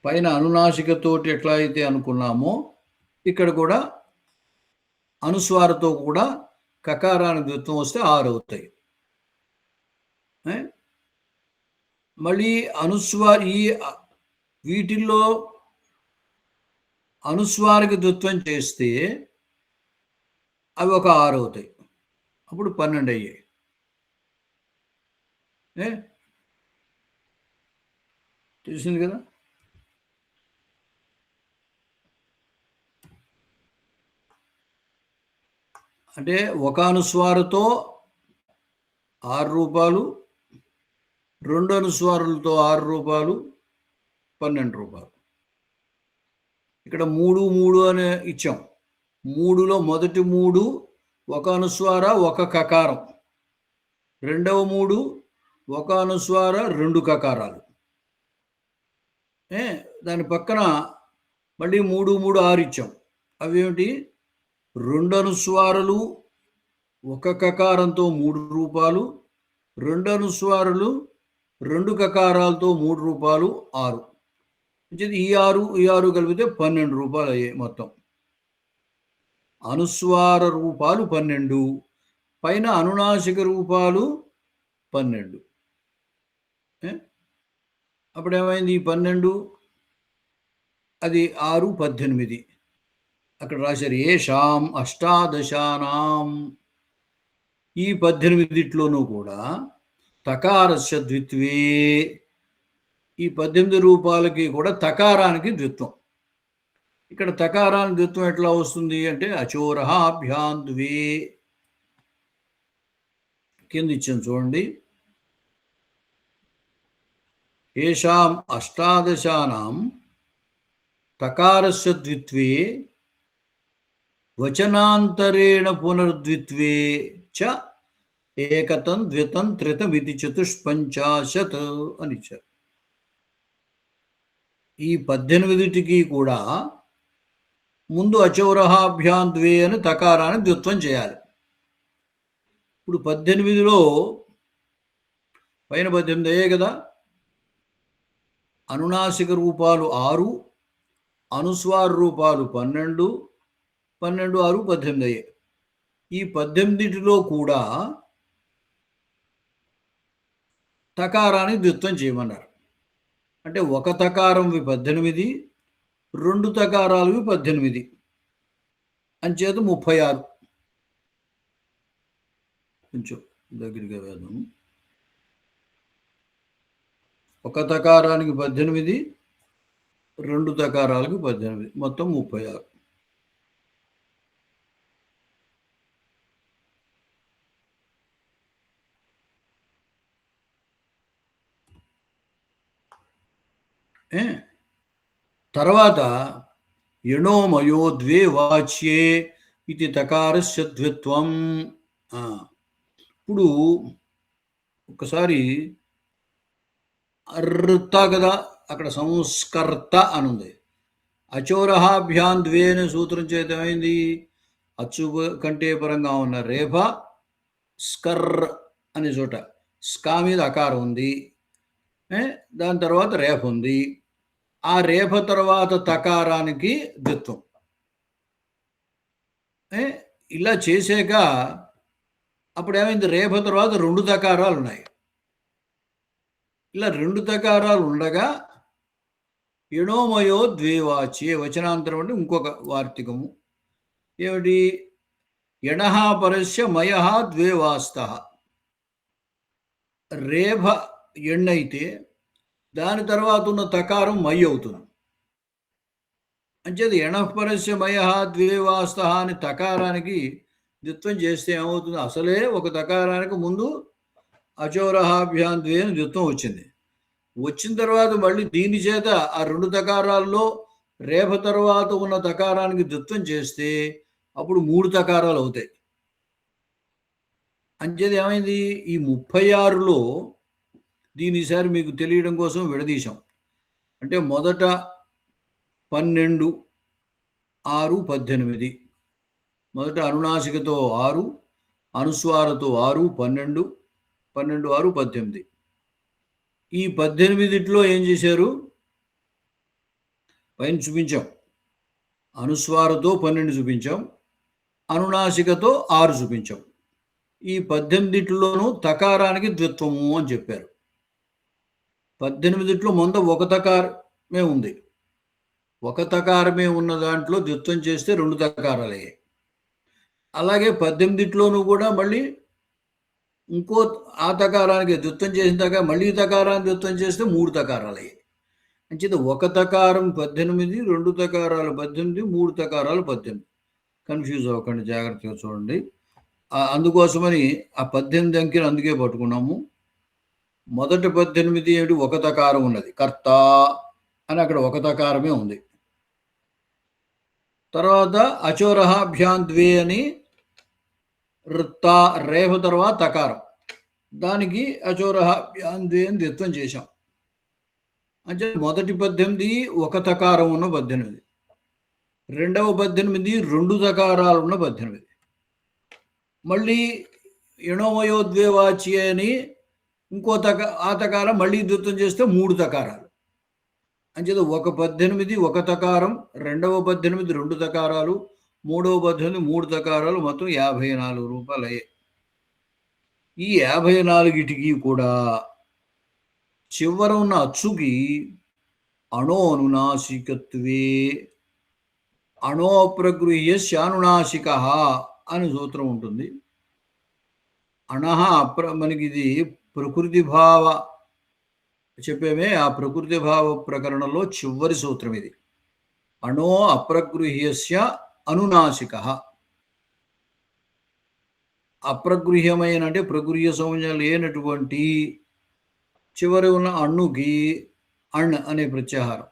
పైన అనునాసికతోటి ఎట్లా అయితే అనుకున్నామో ఇక్కడ కూడా అనుస్వారతో కూడా కకారానికి ద్విత్వం వస్తే 6 అవుతాయి. మళ్ళీ వీటిల్లో అనుస్వారకి ద్విత్వం చేస్తే అవి ఒక 6 అవుతాయి. అప్పుడు 12 అయ్యాయి. తెలిసింది కదా? అంటే ఒక అనుస్వారతో 6 రూపాయలు, 2 అనుస్వారాలతో 6 రూపాయలు, 12 రూపాయలు. ఇక్కడ 3, 3 అని ఇచ్చాం. 3లో మొదటి 3 ఒక అనుస్వార, ఒక కకారం. రెండవ 3 ఒక అనుస్వార, 2 కకారాలు. దాని పక్కన మళ్ళీ 3, 3, 6 ఇచ్చాం. అవేమిటి? 2 అనుస్వారాలు, ఒక కకారంతో 3 రూపాయలు, 2 అనుస్వారాలు, 2 కకారాలతో 3 రూపాయలు, 6. ఈ 6 కలిపితే 12 రూపాయలు అయ్యాయి మొత్తం. అనుస్వార రూపాలు 12, పైన అనునాసిక రూపాలు 12. అప్పుడేమైంది? 12 అది 6, 18. అక్కడ రాశారు ఏషాం అష్టాదశానాం. ఈ 18 కూడా తకారస్య ద్విత్వే. ఈ 18 రూపాయలకి కూడా తకారానికి ద్విత్వం. ఇక్కడ తకారానికి ద్విత్వం ఎట్లా వస్తుంది అంటే అచోరహాభ్యాం ద్వే. కింద ఇచ్చాను చూడండి. ఏషాం అష్టాదశానాం తకారస్య ద్విత్వే వచనాంతరేణ పునర్ద్విత్వే చ ఏకతం ద్వితం త్రితమితి చతుష్పంచాశత్ అని ఇచ్చారు. ఈ 18కి కూడా ముందు అచౌరహాభ్యాం ద్వే అని తకారాన్ని ద్విత్వం చేయాలి. ఇప్పుడు 18లో పైన 18 అయ్యాయి కదా. అనునాసిక రూపాలు 6, అనుస్వార రూపాలు 12, 12, 6, 18 అయ్యాయి. ఈ 18లో కూడా తకారాన్ని ద్విత్వం చేయమన్నారు. అంటే ఒక తకారంవి 18, 2 తకారాలవి 18, అంచేత 36. కొంచెం దగ్గరగా వేద్దాం. ఒక తకారానికి 18, 2 తకారాలకు 18, మొత్తం 36. తర్వాత యణోమయో ద్వే వాచ్యే ఇది తకారస్య ద్విత్వం. ఇప్పుడు ఒకసారి అర్త కదా, అక్కడ సంస్కర్త అనుంది. అచోరహాభ్యాం ద్వే అనే సూత్రం చేత ఏమైంది? అచ్చు కంటే పరంగా ఉన్న రేఫ స్కర్ అనే చోట స్కా మీద అకారం ఉంది. దాని తర్వాత రేఫ ఉంది. ఆ రేఫ తర్వాత తకారానికి ద్విత్వం. ఇలా చేసాక అప్పుడు ఏమైంది, రేఫ తర్వాత 2 తకారాలు ఉన్నాయి. ఇలా 2 తకారాలు ఉండగా ఎణోమయో ద్వేవాచ్యే వచనాంతరం అంటే ఇంకొక వార్తికము ఏమిటి, ఎణః పరస్య మయః ద్వేవాస్తః. రేఫ ఎన్నైతే దాని తర్వాత ఉన్న తకారం మై అవుతుంది. అంచేది ఎణఃపరస్య మయః ద్వేవాస్తః అని తకారానికి ద్విత్వం చేస్తే ఏమవుతుంది, అసలే ఒక తకారానికి ముందు అచోరహాభ్యాం ద్వే అని ద్విత్వం వచ్చింది. వచ్చిన తర్వాత మళ్ళీ దీని చేత ఆ 2 తకారాల్లో రేఫ తర్వాత ఉన్న తకారానికి ద్విత్వం చేస్తే అప్పుడు 3 తకారాలు అవుతాయి. అంచేది ఏమైంది, ఈ 36లో దీనిసారి మీకు తెలియడం కోసం విడదీశాం. అంటే మొదట 12, 6, 18. మొదట అనునాసికతో 6, అనుస్వారతో 6, 12, 12, 6, 18. ఈ 18లో ఏం చేశారు, పైన చూపించాం. అనుస్వారతో 12 చూపించాం, అనునాసికతో 6 చూపించాం. ఈ 18లోనూ తకారానికి ద్విత్వము అని చెప్పారు. 18లో ముందు ఒక తకారమే ఉంది. ఒక తకారమే ఉన్న దాంట్లో ద్విత్వం చేస్తే 2 తకారాలు అయ్యాయి. అలాగే 18లోనూ కూడా మళ్ళీ ఇంకో ఆ తకారానికి ద్విత్వం చేసిన దాకా మళ్ళీ తకారాన్ని ద్విత్వం చేస్తే 3 తకారాలు అయ్యాయి. అంచేత ఒక తకారం 18, 2 తకారాలు 18, 3 తకారాలు 18. కన్ఫ్యూజ్ అవ్వకండి, జాగ్రత్తగా చూడండి. అందుకోసమని ఆ 18 అంకెను అందుకే పట్టుకున్నాము. మొదటి 18 ఏమిటి, ఒక తకారం ఉన్నది, కర్త అని అక్కడ ఒక తకారమే ఉంది. తర్వాత అచోరహాభ్యాం ద్వే అని రేఫ తర్వాత తకారం, దానికి అచోరహాభ్యాం ద్వే అని ద్విత్వం చేశాం. అంటే మొదటి 18 ఒక తకారం ఉన్న 18, రెండవ 18 2 తకారాలు ఉన్న 18. మళ్ళీ ఎణోమయోద్వేవాచ్యే అని ఇంకో ఆ తకారం మళ్ళీ ద్విత్వం చేస్తే 3 తకారాలు. అంచేత ఒక 18 ఒక తకారం, రెండవ 18 2 తకారాలు, మూడవ 18 3 తకారాలు, మొత్తం 54 రూపాయలు అయ్యాయి. ఈ 54టికి కూడా చివర ఉన్న అచ్చుకి అణోనునాసికత్వే అణోప్రగృహ్యస్యానునాసిక అని సూత్రం ఉంటుంది. అణః మనకి ఇది ప్రకృతి భావ చెప్పేమే, ఆ ప్రకృతి భావ ప్రకరణంలో చివరి సూత్రం ఇది. అణో అప్రగృహ్యస్య అనునాసిక. అప్రగృహ్యమైన అంటే ప్రగృహ్య సంజ్ఞ లేనటువంటి చివరి ఉన్న అణుకి అణ్ అనే ప్రత్యాహారం,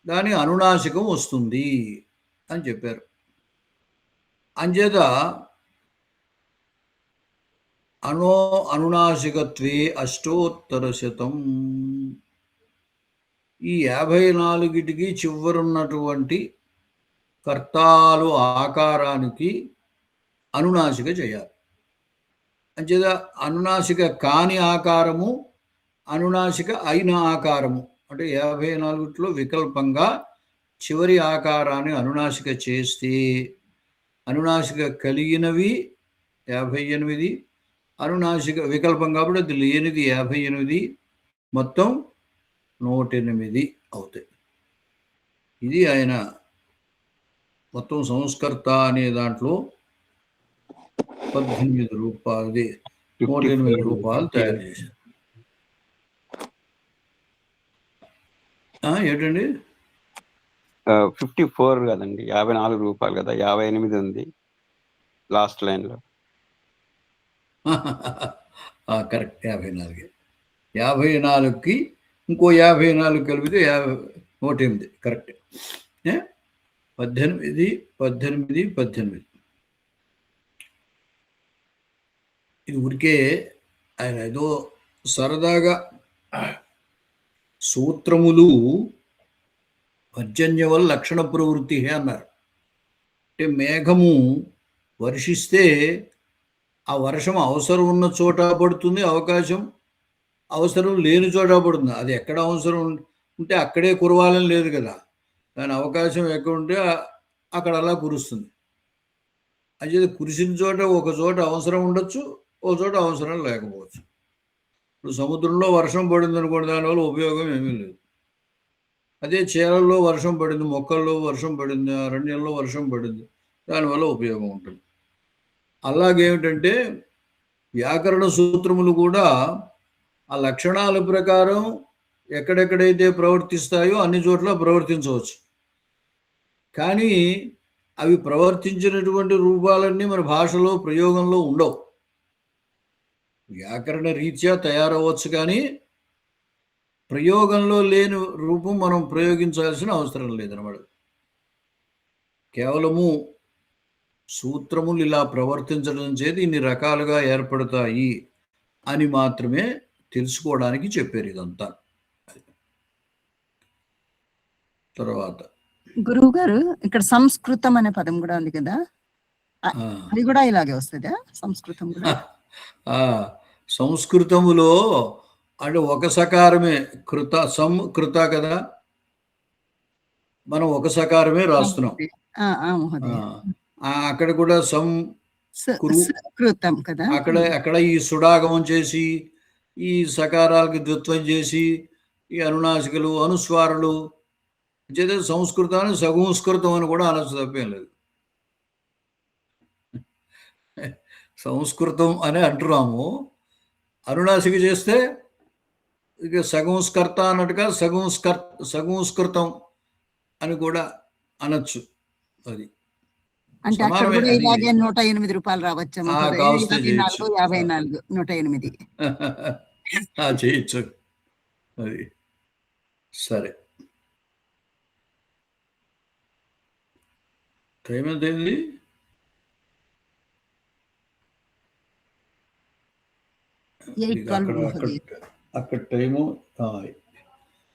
దాని అనునాసికం వస్తుంది అని చెప్పారు. అంచేత అనునాసికత్వే అష్టోత్తరశతం. ఈ 54టికి చివరున్నటువంటి కర్తాలు ఆకారానికి అనునాసిక చేయాలి. అంచేత అనునాసిక కాని ఆకారము, అనునాసిక అయిన ఆకారము అంటే 54లో వికల్పంగా చివరి ఆకారాన్ని అనునాసిక చేస్తే అనునాసిక కలిగినవి 58, అనునాసిక వికల్పం కాబట్టి అది లేనిది 58, మొత్తం 108 అవుతాయి. ఇది ఆయన మొత్తం సంస్కర్త అనే దాంట్లో 18 రూపాయలు 108 రూపాయలు తయారు చేశారు. ఏంటండి 54 కదండి, 54 రూపాయలు కదా, 58 ఉంది లాస్ట్ లైన్లో. కరెక్ట్, 54. 54కి ఇంకో 54 కలిపితే 108 కరెక్ట్. 18, 18, 18. ఇది ఊరికే ఆయన ఏదో సరదాగా సూత్రములు పర్జన్యవల్ లక్షణ ప్రవృత్తి అన్నారు. అంటే మేఘము వర్షిస్తే ఆ వర్షం అవసరం ఉన్న చోట పడుతుంది, అవసరం లేని చోట పడుతుంది. అది ఎక్కడ అవసరం ఉంటే అక్కడే కురవాలని లేదు కదా, దాని అవకాశం ఎక్కడ ఉంటే అక్కడ అలా కురుస్తుంది. అయితే కురిసిన చోట ఒక చోట అవసరం ఉండొచ్చు, ఒక చోట అవసరం లేకపోవచ్చు. ఇప్పుడు సముద్రంలో వర్షం పడింది అనుకోండి, దానివల్ల ఉపయోగం ఏమీ లేదు. అదే చేలల్లో వర్షం పడింది, మొక్కల్లో వర్షం పడింది, అరణ్యంలో వర్షం పడింది, దానివల్ల ఉపయోగం ఉంటుంది. అలాగేమిటంటే వ్యాకరణ సూత్రములు కూడా ఆ లక్షణాల ప్రకారం ఎక్కడెక్కడైతే ప్రవర్తిస్తాయో అన్ని చోట్ల ప్రవర్తించవచ్చు. కానీ అవి ప్రవర్తించినటువంటి రూపాలన్నీ మన భాషలో ప్రయోగంలో ఉండవు. వ్యాకరణ రీత్యా తయారవ్వచ్చు, కానీ ప్రయోగంలో లేని రూపం మనం ప్రయోగించాల్సిన అవసరం లేదన్నమాట. కేవలము సూత్రములు ఇలా ప్రవర్తించడం చేతి ఇన్ని రకాలుగా ఏర్పడతాయి అని మాత్రమే తెలుసుకోవడానికి చెప్పారు ఇదంతా. తర్వాత గురువు గారు ఇక్కడ సంస్కృతం అనే పదం కూడా ఉంది కదా, అది కూడా ఇలాగే వస్తుందా? సంస్కృతం కూడా సంస్కృతములో అంటే ఒక సకారమే కృత కదా, మనం ఒక సకారమే రాస్తున్నాం. అక్కడ కూడా సంస్కృతం కదా, అక్కడ ఈ సుడాగమం చేసి ఈ సకారాలకి ద్విత్వం చేసి ఈ అనునాసికలు అనుస్వారులు చేత సంస్కృతాన్ని సగుంస్కృతం అని కూడా అనొచ్చు, తప్పేం లేదు. సంస్కృతం అని అంటున్నాము, అనునాసిక చేస్తే ఇక సగుంస్కర్త అన్నట్టుగా సగుంస్కృతం అని కూడా అనొచ్చు. అది అంటే అక్కడ కూడా ఇలాగే 108 రూపాయలు రావచ్చు. 54, 54, 108 చేయొచ్చు. అది సరే. టైం ఎంతైంది? అక్కడ టైము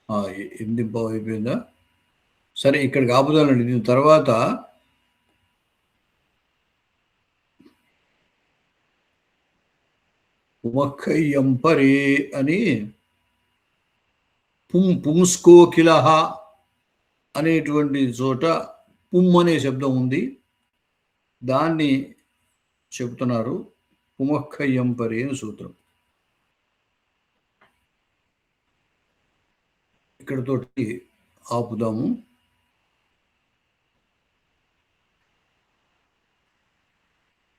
8:15 అయిపోయిందా? సరే, ఇక్కడికి ఆపుదానండి. దీని తర్వాత ఉమక్కయ్యంపరే అని పుంస్కోకిలహ అనేటువంటి చోట పుమ్ అనే శబ్దం ఉంది, దాన్ని చెబుతున్నారు. పుమక్కయ్యంపరే అని సూత్రం. ఇక్కడతోటి ఆపుదాము.